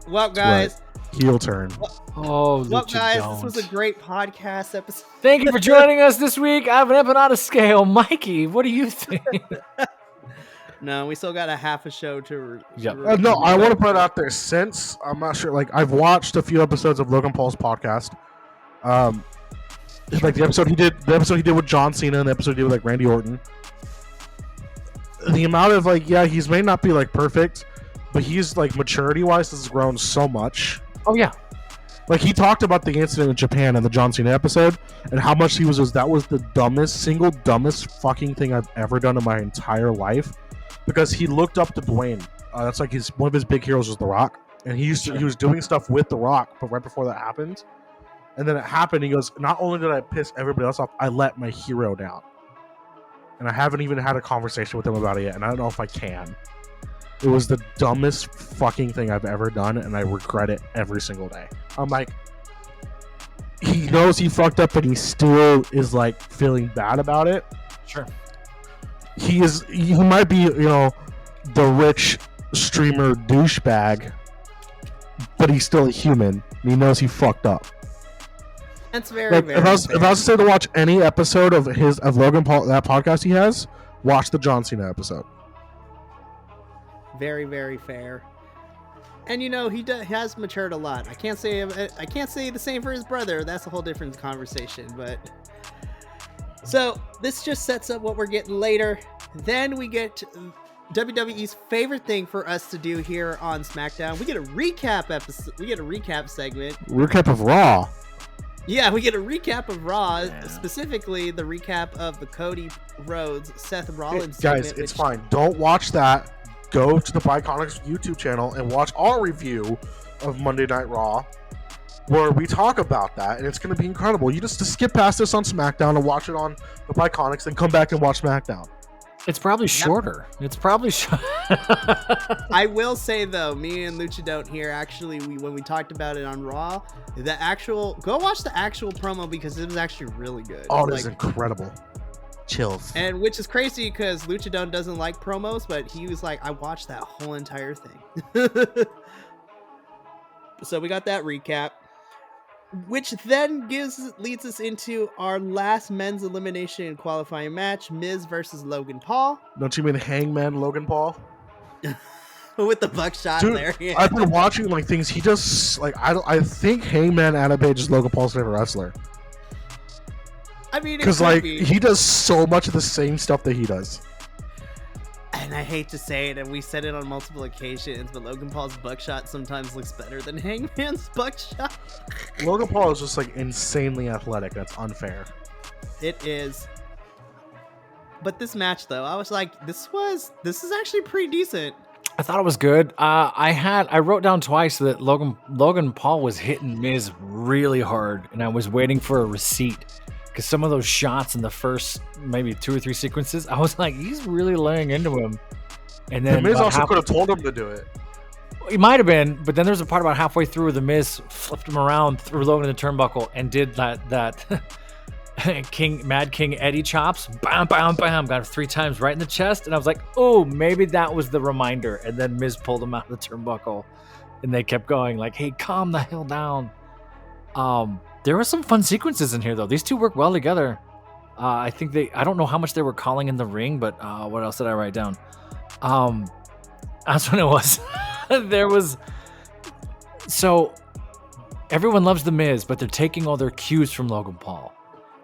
Well, guys. Right. Heel turn. Oh, well, guys, this was a great podcast episode. Thank you for joining us this week. I have an empanadas scale. Mikey, what do you think? No, we still got a half a show to. No, I want to put it out there. Since I'm not sure, I've watched a few episodes of Logan Paul's podcast. The episode he did with John Cena, and the episode he did with Randy Orton. The amount of he's may not be perfect, but he's maturity wise has grown so much. Oh yeah. He talked about the incident in Japan in the John Cena episode, and how much that was the single dumbest fucking thing I've ever done in my entire life, because he looked up to Dwayne. That's one of his big heroes was The Rock, and he was doing stuff with The Rock, but right before that happened, and then it happened. He goes, "Not only did I piss everybody else off, I let my hero down," and I haven't even had a conversation with him about it yet, and I don't know if I can. It was the dumbest fucking thing I've ever done, and I regret it every single day. I'm he knows he fucked up, but he still is feeling bad about it. Sure. He might be, the rich streamer douchebag, but he's still a human, and he knows he fucked up. That's very, very if I was to say to watch any episode of Logan Paul, that podcast he has, watch the John Cena episode. Very, very fair. And he has matured a lot. I can't say the same for his brother. That's a whole different conversation. But so this just sets up what we're getting later. Then we get WWE's favorite thing for us to do here on SmackDown. We get a recap episode. We get a recap segment. Recap of Raw. Yeah, we get a recap of Raw, specifically the recap of the Cody Rhodes Seth Rollins segment. Guys, it's fine. Don't watch that. Go to the Biconics YouTube channel and watch our review of Monday Night Raw, where we talk about that, and it's going to be incredible. You just skip past this on SmackDown and watch it on the Biconics, and come back and watch SmackDown. It's probably shorter. It's probably shorter. I will say though, me and Lucha Don't here actually, when we talked about it on Raw, go watch the actual promo because it was actually really good. Oh, it is incredible. Chills. And which is crazy because Luchadon doesn't like promos, but he was I watched that whole entire thing. So we got that recap, which then leads us into our last men's elimination qualifying match, Miz versus Logan Paul. Don't you mean Hangman Logan Paul? With the buckshot there. Yeah. I've been watching things he does. I think Hangman Adam Page is Logan Paul's favorite wrestler. I mean, because he does so much of the same stuff that he does. And I hate to say it, and we said it on multiple occasions, but Logan Paul's buckshot sometimes looks better than Hangman's buckshot. Logan Paul is just insanely athletic. That's unfair. It is. But this match, though, I was this is actually pretty decent. I thought it was good. I wrote down twice that Logan Paul was hitting Miz really hard, and I was waiting for a receipt. Because some of those shots in the first maybe 2 or 3 sequences, I was he's really laying into him. And then the Miz also could have told him to do it. He might have been, but then there's a part about halfway through where the Miz flipped him around, threw Logan in the turnbuckle, and did that Mad King Eddie chops. Bam, bam, bam. Got him 3 times right in the chest. And I was like, oh, maybe that was the reminder. And then Miz pulled him out of the turnbuckle. And they kept going hey, calm the hell down. There were some fun sequences in here, though. These two work well together. I think I don't know how much they were calling in the ring, but what else did I write down? That's when it was. There was. So everyone loves The Miz, but they're taking all their cues from Logan Paul.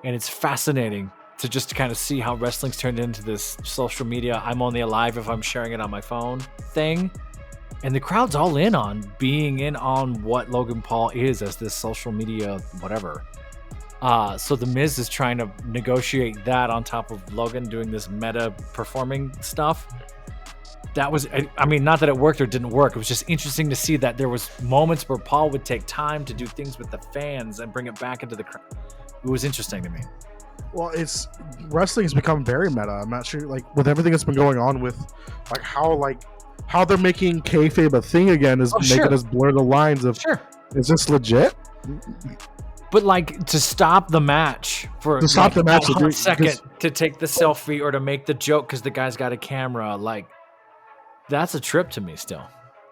And it's fascinating to just kind of see how wrestling's turned into this social media, I'm only alive if I'm sharing it on my phone thing. And the crowd's all in on being in on what Logan Paul is as this social media whatever. So The Miz is trying to negotiate that on top of Logan doing this meta performing stuff. That was, I mean, not that it worked or didn't work. It was just interesting to see that there was moments where Paul would take time to do things with the fans and bring it back into the crowd. It was interesting to me. Well, wrestling has become very meta. I'm not sure, like, with everything that's been going on with, how they're making kayfabe a thing again is making us blur the lines of, is this legit? But like to stop the match for a second to take the selfie or to make the joke because the guy's got a camera, like that's a trip to me still.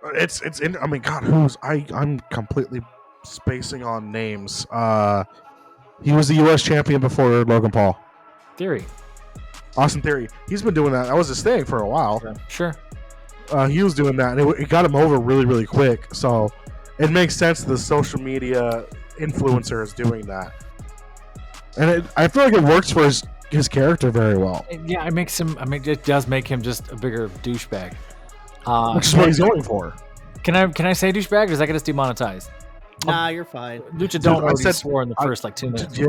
I mean, God, I'm completely spacing on names. He was the U.S. champion before Logan Paul. Austin Theory. He's been doing that. That was his thing for a while. Sure. He was doing that, and it got him over really, really quick. So it makes sense the social media influencer is doing that. And I feel like it works for his character very well. Yeah, it makes him, I mean, it does make him just a bigger douchebag. Which is what he's going for. Can I say douchebag, or does that get us demonetized? Nah, you're fine. Lucha don't already swore in the first 2 minutes. Yeah,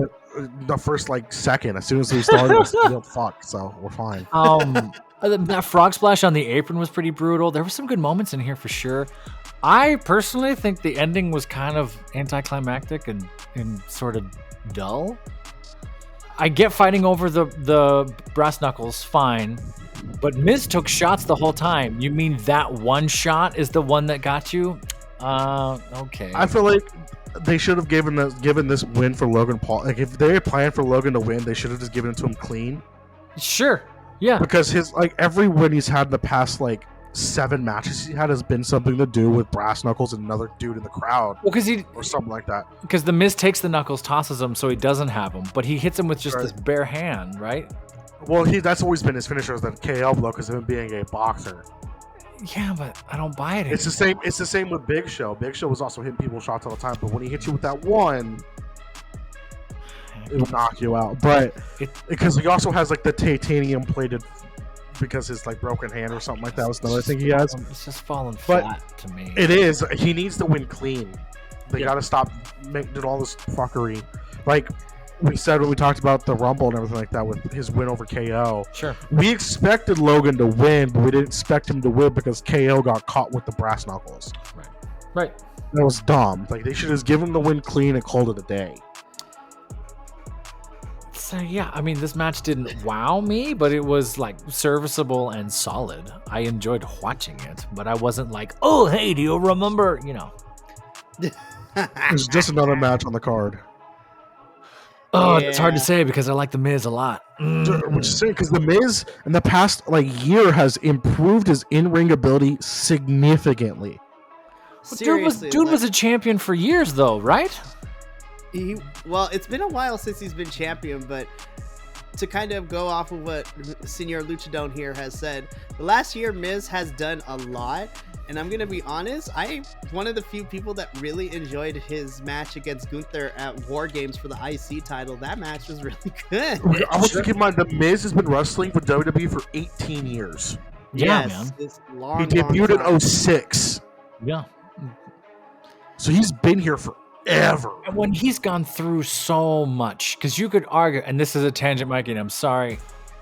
the first second. As soon as we started, fuck. So we're fine. That frog splash on the apron was pretty brutal. There were some good moments in here for sure. I personally think the ending was kind of anticlimactic and sort of dull. I get fighting over the brass knuckles, fine. But Miz took shots the whole time. You mean that one shot is the one that got you? Okay. I feel like they should have given this win for Logan Paul. Like, if they had planned for Logan to win, they should have just given it to him clean. Sure. Yeah. Because his every win he's had in the past 7 matches he had has been something to do with brass knuckles and another dude in the crowd. Well, or something like that. Because the Miz takes the knuckles, tosses him, so he doesn't have them, but he hits him with just this bare hand, right? Well, that's always been his finisher, is that KO blow, because of him being a boxer. Yeah, but I don't buy it. It's the same. It's the same with Big Show. Big Show was also hitting people shots all the time, but when he hits you with that one, it will knock you out. But because he also has the titanium plated, because his broken hand or something like that was another thing he has. It's just falling flat to me. It is. He needs to win clean. They got to stop doing all this fuckery. We said when we talked about the Rumble and everything like that with his win over KO. Sure. We expected Logan to win, but we didn't expect him to win because KO got caught with the brass knuckles. Right. That was dumb. They should have given him the win clean and called it a day. So yeah, I mean, this match didn't wow me, but it was serviceable and solid. I enjoyed watching it, but I wasn't oh, hey, do you remember? It was just another match on the card. Oh, yeah. It's hard to say because I like The Miz a lot. Which is because The Miz in the past year has improved his in-ring ability significantly. Seriously, dude was a champion for years, though, right? It's been a while since he's been champion, but to kind of go off of what Senor Luchadon here has said, the last year Miz has done a lot. And I'm going to be honest, I'm one of the few people that really enjoyed his match against Gunther at War Games for the IC title. That match was really good. I want to keep in mind, The Miz has been wrestling for WWE for 18 years. Yeah, yes, man. It's long, he debuted in 06. Yeah. So he's been here forever. And when he's gone through so much, because you could argue, and this is a tangent, Mikey, and I'm sorry,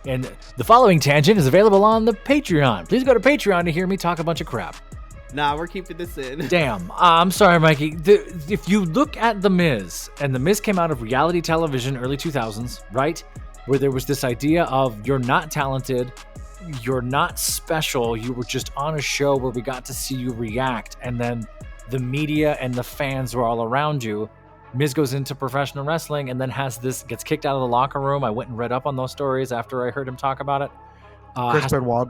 and the following tangent is available on the Patreon. Please go to Patreon to hear me talk a bunch of crap. Nah, we're keeping this in. Damn. I'm sorry, Mikey. If you look at The Miz, and The Miz came out of reality television early 2000s, right? Where there was this idea of you're not talented, you're not special, you were just on a show where we got to see you react, and then the media and the fans were all around you. Miz goes into professional wrestling and then gets kicked out of the locker room. I went and read up on those stories after I heard him talk about it. Chris Benoit,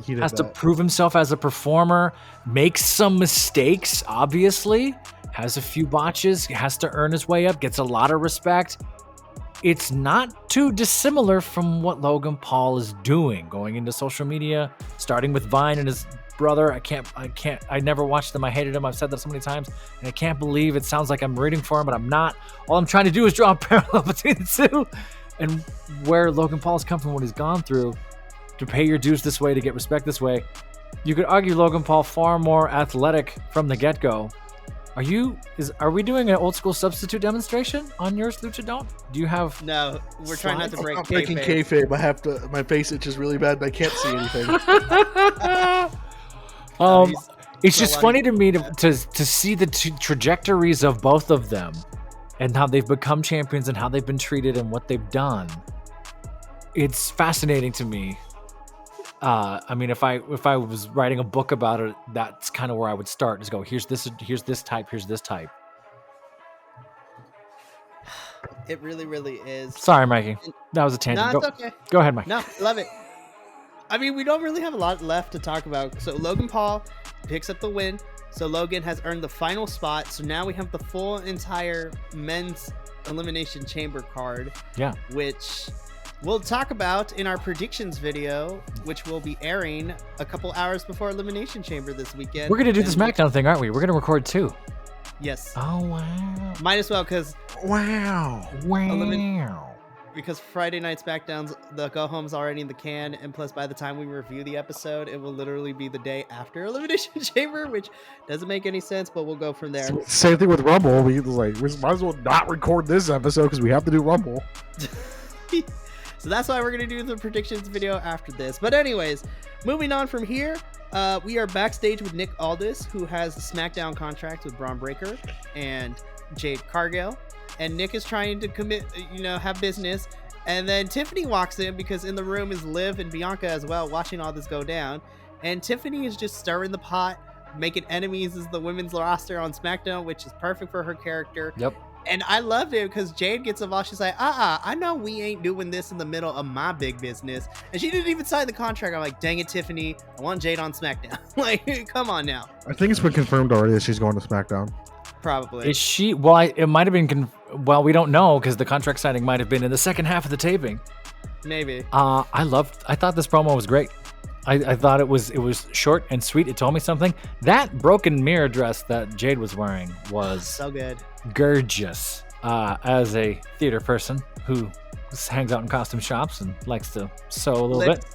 he did has to prove himself as a performer, makes some mistakes, obviously, has a few botches, has to earn his way up, gets a lot of respect. It's not too dissimilar from what Logan Paul is doing, going into social media, starting with Vine and his brother. I never watched them. I hated him. I've said that so many times, and I can't believe it sounds like I'm rooting for him, but I'm not. All I'm trying to do is draw a parallel between the two, and where Logan Paul's come from, what he's gone through to pay your dues this way, to get respect this way. You could argue Logan Paul far more athletic from the get-go. Are we doing an old school substitute demonstration on yours, Luchadon? Do you have? No, we're trying not to break I'm breaking kayfabe. I have to. My face itches really bad, and I can't see anything. It's just funny to me to see the trajectories of both of them, and how they've become champions, and how they've been treated, and what they've done. It's fascinating to me. I mean, if I was writing a book about it, that's kind of where I would start. Is go, here's this type, here's this type. It really, really is. Sorry, Mikey. That was a tangent. No, it's okay. Go ahead, Mike. No, love it. I mean, we don't really have a lot left to talk about. So Logan Paul picks up the win. So Logan has earned the final spot. So now we have the full entire men's elimination chamber card. Yeah. Which we'll talk about in our predictions video, which will be airing a couple hours before Elimination Chamber this weekend. We're going to do the Smackdown thing, aren't we? We're going to record too. Yes. Oh, wow. Might as well, because... Wow. Because Friday Night Smackdown's, the go-home's already in the can, and plus by the time we review the episode, it will literally be the day after Elimination Chamber, which doesn't make any sense, but we'll go from there. Same thing with Rumble. We might as well not record this episode because we have to do Rumble. So that's why we're going to do the predictions video after this. But anyways, moving on from here, we are backstage with Nick Aldis, who has the SmackDown contract with Braun Breaker and Jade Cargill. And Nick is trying to commit, have business. And then Tiffany walks in because in the room is Liv and Bianca as well, watching all this go down. And Tiffany is just stirring the pot, making enemies as the women's roster on SmackDown, which is perfect for her character. Yep. And I loved it because Jade gets involved. She's like, I know we ain't doing this in the middle of my big business. And she didn't even sign the contract. I'm like, dang it, Tiffany. I want Jade on SmackDown. Like, come on now. I think it's been confirmed already that she's going to SmackDown. Probably. Is she? Well, it might have been. Well, we don't know because the contract signing might have been in the second half of the taping. Maybe. I thought this promo was great. I thought it was short and sweet. It told me something. That broken mirror dress that Jade was wearing was so good. Gorgeous. As a theater person who hangs out in costume shops and likes to sew a little bit.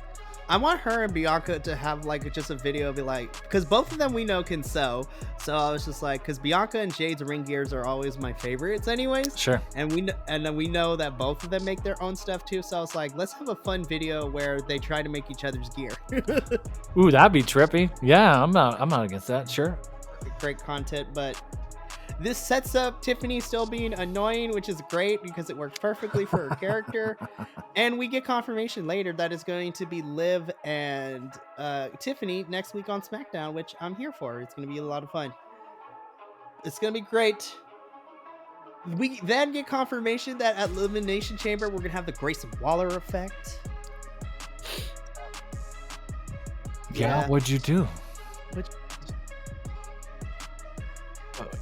I want her and Bianca to have like just a video be like, because both of them we know can sew. So I was just like, because Bianca and Jade's ring gears are always my favorites anyways. Sure. And we know that both of them make their own stuff too. So I was like, let's have a fun video where they try to make each other's gear. Ooh, that'd be trippy. Yeah, I'm not against that. Sure. Great content, but this sets up Tiffany still being annoying, which is great because it works perfectly for her character. And we get confirmation later that it's going to be Liv and Tiffany next week on SmackDown, which I'm here for. It's going to be a lot of fun. It's going to be great. We then get confirmation that at Elimination Chamber, we're going to have the Grayson Waller effect. Yeah, what'd you do?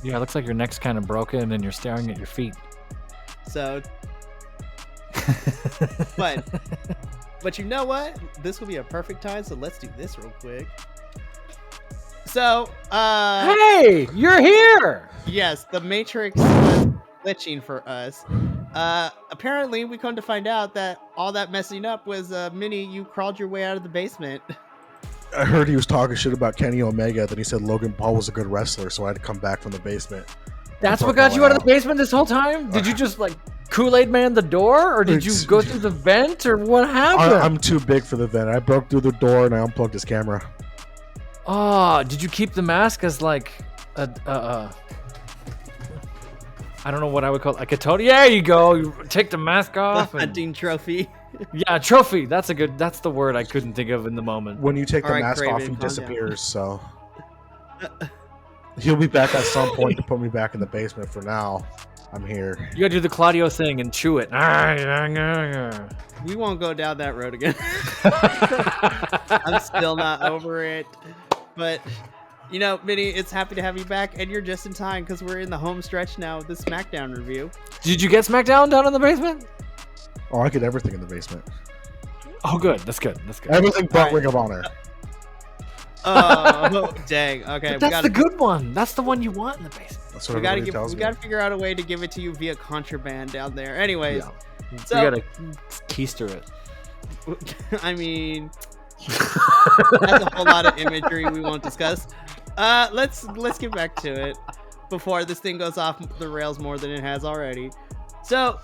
Yeah, it looks like your neck's kind of broken and you're staring at your feet. So, but you know what? This will be a perfect time, so let's do this real quick. So, hey, you're here! Yes, the Matrix was glitching for us. Apparently, we come to find out that all that messing up was, Minnie, you crawled your way out of the basement. I heard he was talking shit about Kenny Omega, then he said Logan Paul was a good wrestler, so I had to come back from the basement. That's what got you out of the basement this whole time? Did you just like Kool-Aid Man the door, or did you go through the vent, or what happened? I'm too big for the vent. I broke through the door and I unplugged his camera. Oh, did you keep the mask as like I don't know what I would call it, like a totem? There you go. You take the mask off. The hunting trophy. Yeah, trophy. That's the word I couldn't think of in the moment. When you take the mask off, he disappears, so he'll be back at some point to put me back in the basement. For now, I'm here. You gotta do the Claudio thing and chew it. We won't go down that road again. I'm still not over it. But, Minnie, it's happy to have you back, and you're just in time because we're in the home stretch now with the SmackDown review. Did you get SmackDown down in the basement? Oh, I get everything in the basement. Oh, good. That's good. Everything but Ring of Honor. Oh, dang. Okay, But that's the good one. That's the one you want in the basement. That's what we gotta everybody tells me. figure out a way to give it to you via contraband down there. Anyways, Yeah. so We gotta keister it. I mean, that's a whole lot of imagery we won't discuss. Let's get back to it before this thing goes off the rails more than it has already. So,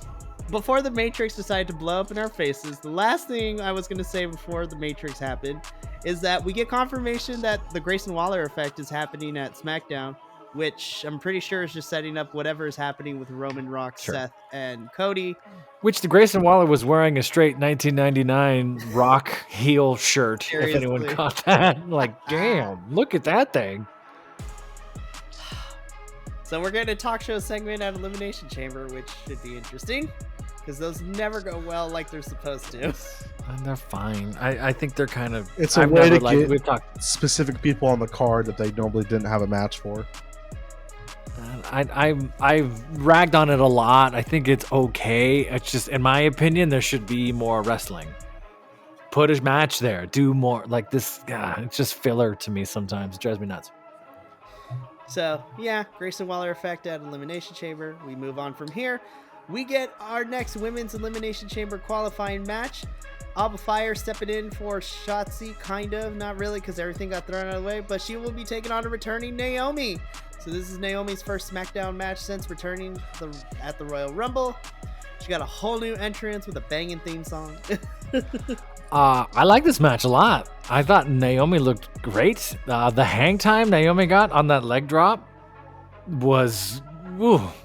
before the Matrix decided to blow up in our faces, the last thing I was gonna say before the Matrix happened is that we get confirmation that the Grayson Waller effect is happening at Smackdown, which I'm pretty sure is just setting up whatever is happening with Roman, Rock, Sure. Seth, and Cody. Which the Grayson Waller was wearing a straight 1999 Rock heel shirt. If anyone Seriously. caught that, like, damn, look at that thing. So we're getting a talk show segment at Elimination Chamber, which should be interesting because those never go well like they're supposed to. And they're fine. I think they're kind of. It's a I've way never, to like, get we've talked. specific people on the card that they normally didn't have a match for. I've ragged on it a lot. I think it's okay. It's just, in my opinion, there should be more wrestling. Put a match there. Do more. Like this. It's just filler to me sometimes. It drives me nuts. So yeah, Grayson Waller effect at Elimination Chamber. We move on from here. We get our next Women's Elimination Chamber qualifying match. Alba Fire stepping in for Shotzi, kind of, not really, because everything got thrown out of the way, but she will be taking on a returning Naomi. So this is Naomi's first SmackDown match since returning at the Royal Rumble. She got a whole new entrance with a banging theme song. I like this match a lot. I thought Naomi looked great. The hang time Naomi got on that leg drop was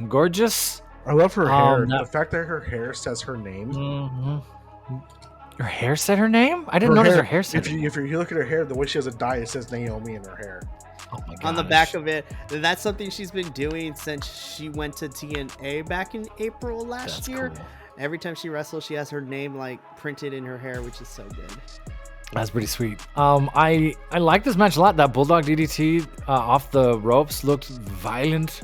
gorgeous. I love her hair. that- The fact that her hair says her name. Mm-hmm. Her hair said her name? I didn't notice her hair said If her you look at her hair, the way she has it dyed, it says Naomi in her hair. Oh my god. On the back of it. That's something she's been doing since she went to TNA back in April last year. Cool. Every time she wrestles, she has her name like printed in her hair, which is so good. That's pretty sweet. I like this match a lot. That Bulldog DDT off the ropes looked violent.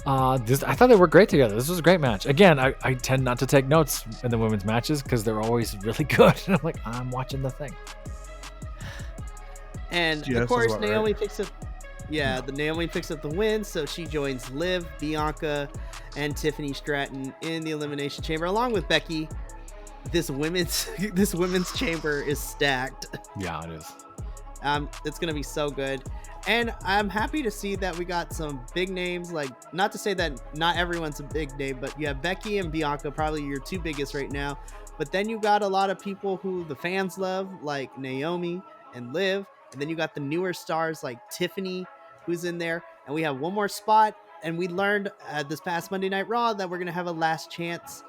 I thought they worked great together. This was a great match. Again, I tend not to take notes in the women's matches because they're always really good. And I'm like, I'm watching the thing. And Yeah, of that sounds course, about right. Naomi picks up. Yeah, the Naomi picks up the win, so she joins Liv, Bianca, and Tiffany Stratton in the Elimination Chamber, along with Becky. This women's chamber is stacked. Yeah, it is. It's gonna be so good, and I'm happy to see that we got some big names. Like, not to say that not everyone's a big name, but you have Becky and Bianca, probably your two biggest right now. But then you got a lot of people who the fans love, like Naomi and Liv, and then you got the newer stars like Tiffany, who's in there, and we have one more spot. And we learned this past Monday Night Raw that we're gonna have a last chance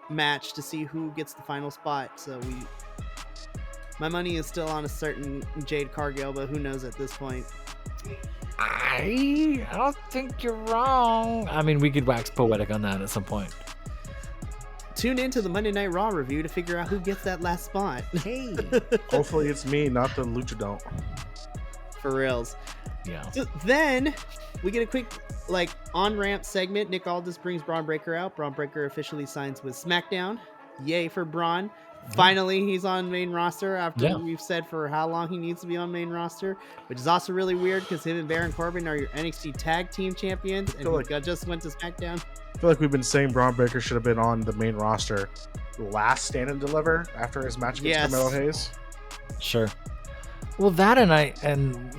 match to see who gets the final spot. So my money is still on a certain Jade Cargill, but who knows at this point. I don't think you're wrong. I mean, we could wax poetic on that at some point. Tune into the Monday Night Raw review to figure out who gets that last spot. Hey. Hopefully it's me, not the Luchador. For reals. Yeah. So then we get a quick on-ramp segment. Nick Aldis brings Braun Breaker out. Braun Breaker officially signs with SmackDown. Yay for Braun. Finally, he's on main roster after we've said for how long he needs to be on main roster, which is also really weird because him and Baron Corbin are your NXT Tag Team Champions, and he just went to SmackDown. I feel like we've been saying Braun Breaker should have been on the main roster last Stand and Deliver after his match against Carmelo Hayes. Sure. Well, that and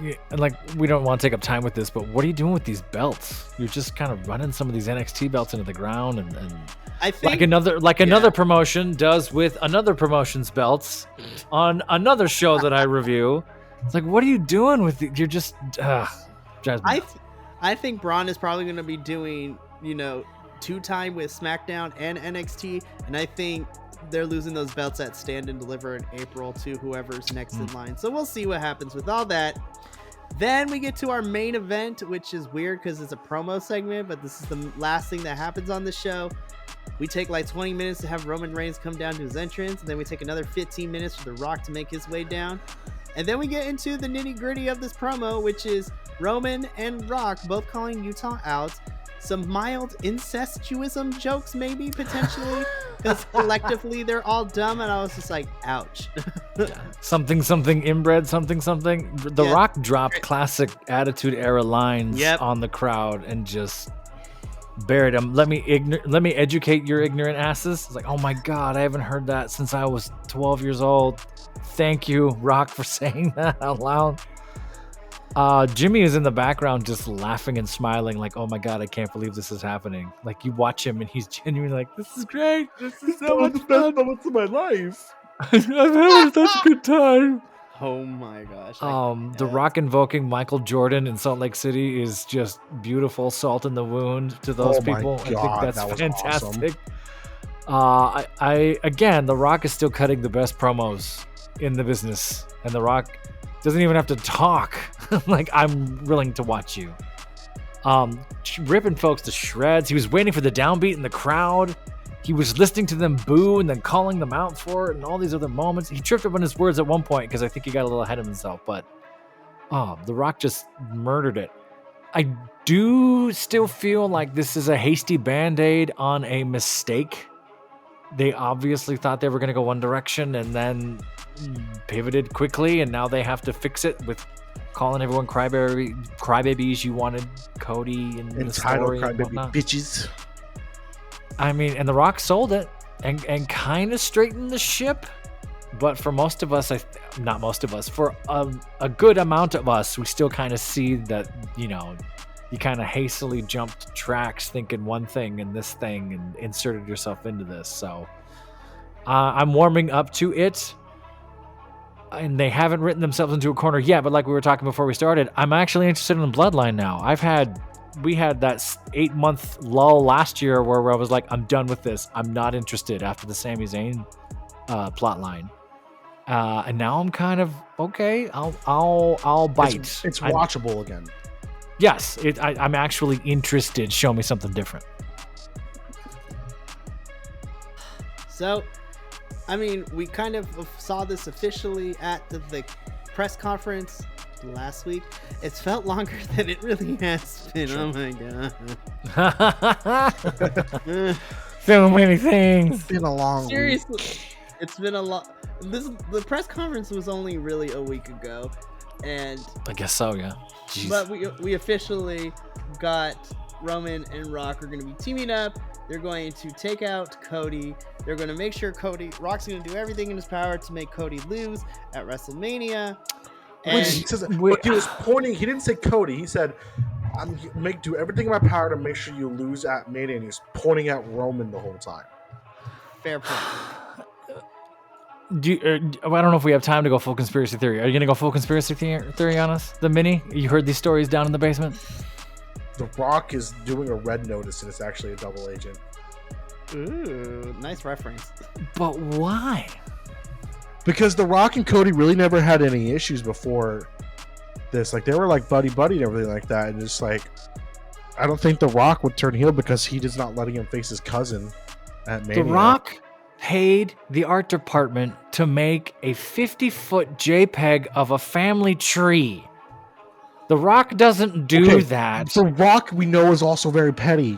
we don't want to take up time with this, but what are you doing with these belts? You're just kind of running some of these NXT belts into the ground, and I think another promotion does with another promotion's belts on another show that I review. It's like, what are you doing with it? You're just drives me nuts. I think Braun is probably going to be doing 2-time with SmackDown and NXT, and I think they're losing those belts at Stand and Deliver in April to whoever's next in line. So we'll see what happens with all that. Then we get to our main event, which is weird because it's a promo segment, but this is the last thing that happens on the show. We take 20 minutes to have Roman Reigns come down to his entrance, and then we take another 15 minutes for The Rock to make his way down. And then we get into the nitty gritty of this promo, which is Roman and Rock both calling Utah out, some mild incestuism jokes, maybe potentially, because collectively they're all dumb, and I was just like, ouch. something inbred, something. The Rock dropped classic Attitude Era lines on the crowd and just buried them. Let me educate your ignorant asses. It's like, oh my god, I haven't heard that since I was 12 years old. Thank you, Rock, for saying that out loud. Jimmy is in the background just laughing and smiling like, oh my god, I can't believe this is happening. Like, you watch him and he's genuinely like, this is great. This is so much fun. Best moments of my life. I've had such a good time. Oh my gosh. The Rock invoking Michael Jordan in Salt Lake City is just beautiful. Salt in the wound to those people. God, I think that's fantastic. Awesome. Again, The Rock is still cutting the best promos in the business, and The Rock doesn't even have to talk. Like, I'm willing to watch you. Ripping folks to shreds. He was waiting for the downbeat in the crowd. He was listening to them boo and then calling them out for it and all these other moments. He tripped up on his words at one point because I think he got a little ahead of himself, but The Rock just murdered it. I do still feel like this is a hasty Band-Aid on a mistake. They obviously thought they were going to go one direction and then pivoted quickly, and now they have to fix it with calling everyone crybabies. You wanted Cody and the story and whatnot. Bitches. I mean, and The Rock sold it and kind of straightened the ship. But for most of us, not most of us, for a good amount of us, we still kind of see that, you kind of hastily jumped tracks thinking one thing and this thing and inserted yourself into this. So I'm warming up to it. And they haven't written themselves into a corner yet. But like we were talking before we started, I'm actually interested in the Bloodline now. We had that 8-month lull last year where I was like, I'm done with this. I'm not interested after the Sami Zayn plot line. And now I'm kind of okay. I'll bite. It's watchable again. Yes, I'm actually interested. Show me something different. So, I mean, we kind of saw this officially at the press conference last week. It's felt longer than it really has been. Sure. Oh my god. So many things. It's been a long Seriously, week. It's been a lot. The press conference was only really a week ago, and I guess so, yeah. Jeez. But we officially got Roman and Rock are going to be teaming up. They're going to take out Cody. They're going to make sure Rock's going to do everything in his power to make Cody lose at WrestleMania. And He was pointing. He didn't say Cody. He said, "I'm do everything in my power to make sure you lose at Mania." And he's pointing at Roman the whole time. Fair point. I don't know if we have time to go full conspiracy theory. Are you going to go full conspiracy theory on us? The mini? You heard these stories down in the basement? The Rock is doing a red notice, and it's actually a double agent. Ooh, nice reference. But why? Because The Rock and Cody really never had any issues before this. Like, they were like buddy-buddy and everything like that. And it's like, I don't think The Rock would turn heel because he is not letting him face his cousin at Mania. The Rock paid the art department to make a 50-foot JPEG of a family tree. The Rock doesn't do that. The Rock, we know, is also very petty.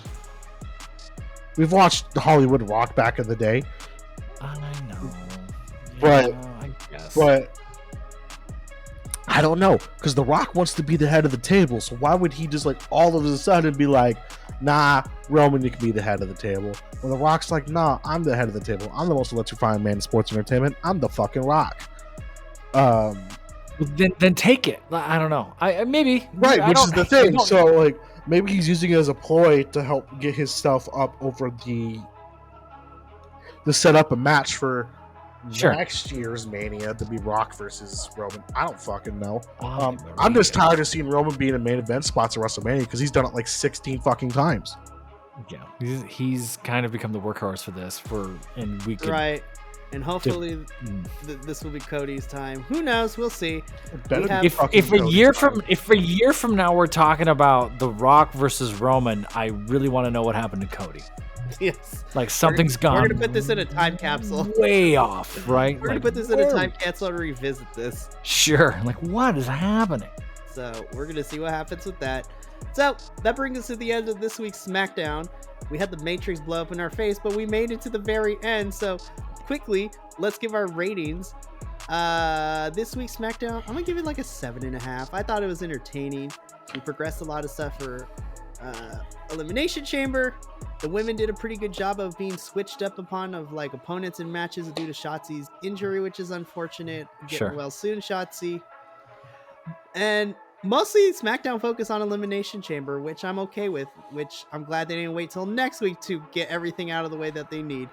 We've watched the Hollywood Rock back in the day. I know. But, I guess. But I don't know, because The Rock wants to be the head of the table. So why would he just like all of a sudden be like, nah, Roman, you can be the head of the table? When The Rock's like, nah, I'm the head of the table. I'm the most electrifying man in sports entertainment. I'm the fucking Rock. Then take it. I don't know. Maybe. Right, which is the thing. So like maybe he's using it as a ploy to help get his stuff up over to set up a match for next year's Mania to be Rock versus Roman. I don't fucking know. I'm just tired of seeing Roman being in main event spots at WrestleMania because he's done it like 16 fucking times. Yeah, he's kind of become the workhorse for this. And we could, right. And hopefully this will be Cody's time. Who knows? We'll see. If a year from now we're talking about The Rock versus Roman, I really want to know what happened to Cody. Yes. Like something's gone. We're going to put this in a time capsule. Way off, right? We're going to put this in a time capsule to revisit this. Sure. Like, what is happening? So we're going to see what happens with that. So that brings us to the end of this week's SmackDown. We had the Matrix blow up in our face, but we made it to the very end. So quickly, let's give our ratings. This week's SmackDown, I'm gonna give it like a 7.5. I thought it was entertaining. We progressed a lot of stuff for Elimination Chamber. The women did a pretty good job of being switched up upon of like opponents in matches due to Shotzi's injury, which is unfortunate. Get well soon, Shotzi. And mostly SmackDown focused on Elimination Chamber, which I'm okay with, which I'm glad they didn't wait till next week to get everything out of the way that they need.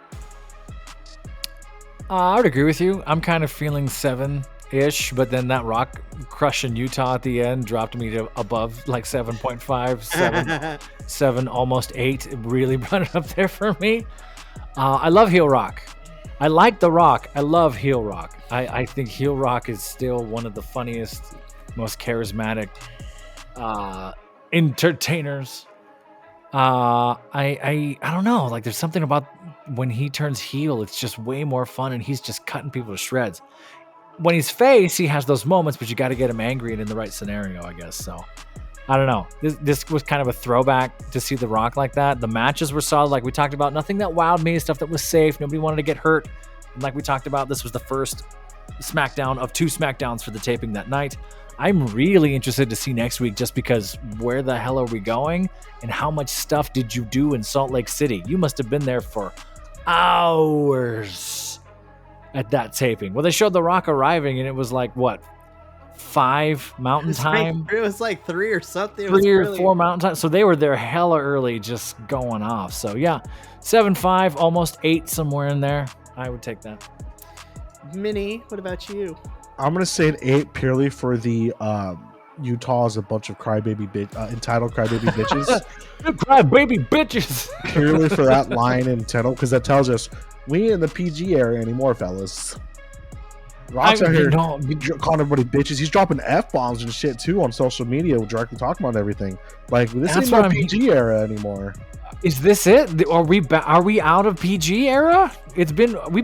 I would agree with you. I'm kind of feeling 7-ish, but then that Rock crush in Utah at the end dropped me to above like 7.5, 7, almost 8. It really brought it up there for me. I love heel Rock. I like The Rock. I love heel Rock. I think heel Rock is still one of the funniest, most charismatic entertainers. I don't know. Like, there's something about when he turns heel, it's just way more fun, and he's just cutting people to shreds. When he's face, he has those moments, but you got to get him angry and in the right scenario, I guess. So, I don't know. This was kind of a throwback to see The Rock like that. The matches were solid, like we talked about. Nothing that wowed me, stuff that was safe. Nobody wanted to get hurt. And like we talked about, this was the first SmackDown of 2 SmackDowns for the taping that night. I'm really interested to see next week, just because where the hell are we going and how much stuff did you do in Salt Lake City? You must have been there for hours at that taping. Well, they showed The Rock arriving and it was like, what, 5 Mountain Time? It was like 3 or something. 3 or 4 Mountain Time. So they were there hella early, just going off. So yeah, 7.5, almost 8 somewhere in there. I would take that. Minnie, what about you? I'm gonna say an 8 purely for the Utah is a bunch of entitled crybaby bitches. Crybaby bitches. Purely for that line entitled, because that tells us we ain't in the PG area anymore, fellas. Rock's out here calling everybody bitches. He's dropping F-bombs and shit too on social media, directly talking about everything. Like, this ain't no PG era anymore. Is this it? Are we out of PG era? We've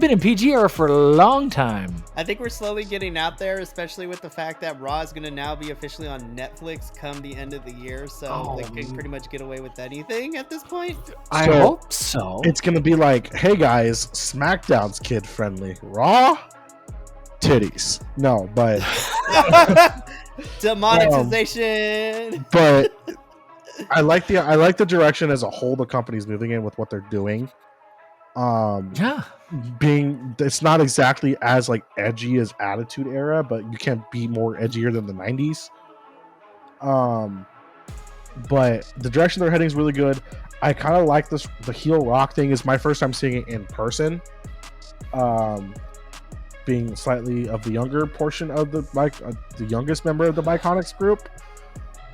been in PG era for a long time. I think we're slowly getting out there, especially with the fact that Raw is going to now be officially on Netflix come the end of the year, so they can pretty much get away with anything at this point. I hope so. It's going to be like, hey guys, SmackDown's kid friendly. Raw, titties. No, but demonetization. But I like the direction as a whole the company's moving in with what they're doing. It's not exactly as like edgy as Attitude Era, but you can't be more edgier than the 90s. But the direction they're heading is really good. I kind of like this. The heel Rock thing is my first time seeing it in person. Being slightly of the younger portion of the youngest member of the Myconics group.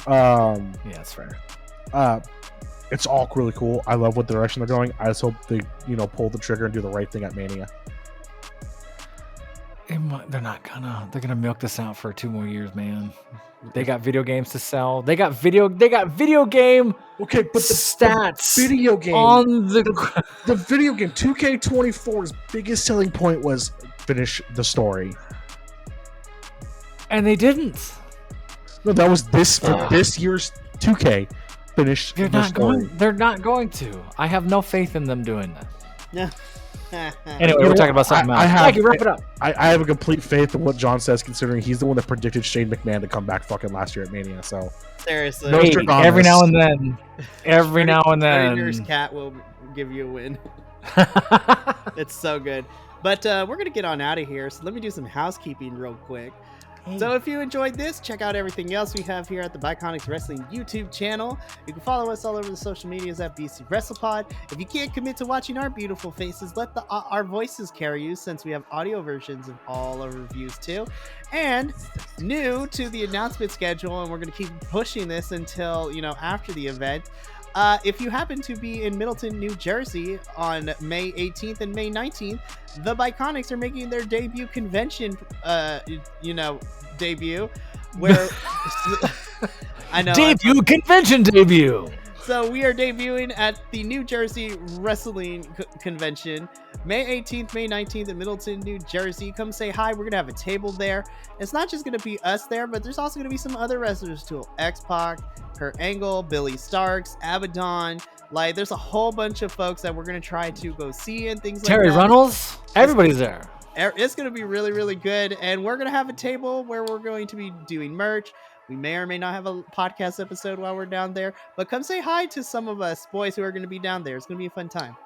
Yeah, that's fair. It's all really cool. I love what direction they're going. I just hope they, pull the trigger and do the right thing at Mania. They're gonna milk this out for 2 more years, man. They got video games to sell. They got video game. Okay, but the stats video game on the video game 2K24's biggest selling point was finish the story, and they didn't. No, that was this year's 2K. Finish the story. They're not going to. I have no faith in them doing that. Yeah. Anyway, we're talking about something else. Mikey, wrap it up. I have a complete faith in what John says, considering he's the one that predicted Shane McMahon to come back fucking last year at Mania. So seriously, every now and then, Nurse Cat will give you a win. It's so good. But we're gonna get on out of here. So let me do some housekeeping real quick. So if you enjoyed this, check out everything else we have here at the Myconics Wrestling YouTube channel. You can follow us all over the social medias at BC WrestlePod. If you can't commit to watching our beautiful faces, let our voices carry you, since we have audio versions of all our reviews too. And new to the announcement schedule, and we're going to keep pushing this until, after the event. If you happen to be in Middleton, New Jersey on May 18th and May 19th, the Myconics are making their debut convention, debut, where I know convention debut. So we are debuting at the New Jersey Wrestling Convention, May 18th, May 19th in Middleton, New Jersey. Come say hi. We're going to have a table there. It's not just going to be us there, but there's also going to be some other wrestlers too. X-Pac, Kurt Angle, Billy Starks, Abaddon. Like, there's a whole bunch of folks that we're going to try to go see and things Terry like that. Runnels, everybody's there. It's going to be really, really good. And we're going to have a table where we're going to be doing merch. We may or may not have a podcast episode while we're down there. But come say hi to some of us boys who are going to be down there. It's going to be a fun time.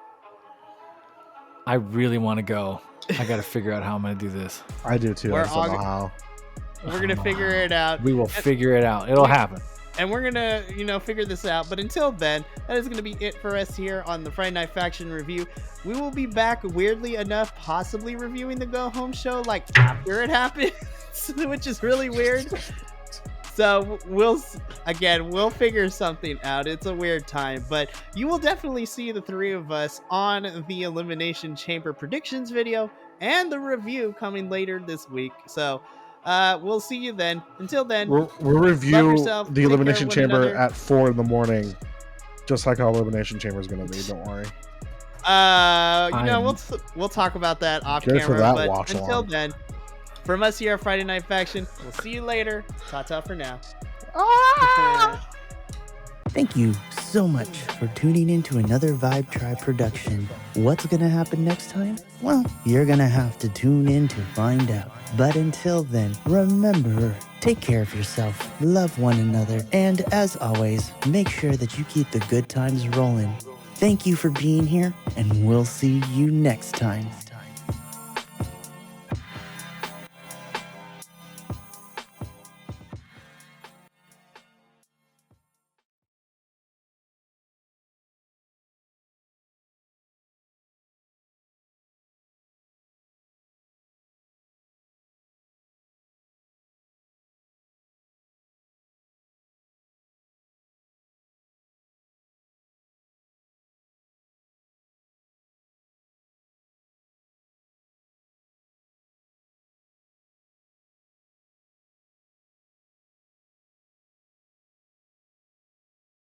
I really want to go. I got to figure out how I'm going to do this. I do too. I just don't know how. We're going to figure it out. We will figure it out. It'll happen. And we're going to, figure this out. But until then, that is going to be it for us here on the Friday Night Faction review. We will be back, weirdly enough, possibly reviewing the Go Home show like after it happens, which is really weird. So we'll figure something out. It's a weird time, but you will definitely see the three of us on the Elimination Chamber predictions video and the review coming later this week. So we'll see you then. Until then, we'll review the Elimination Chamber at 4 a.m, just like how Elimination Chamber is going to be. Don't worry. We'll talk about that off Good camera. for that But watch until along. then, from us here at Friday Night Faction, we'll see you later. Ta-ta for now. Thank you so much for tuning in to another Vibe Tribe production. What's going to happen next time? Well, you're going to have to tune in to find out. But until then, remember, take care of yourself, love one another, and as always, make sure that you keep the good times rolling. Thank you for being here, and we'll see you next time.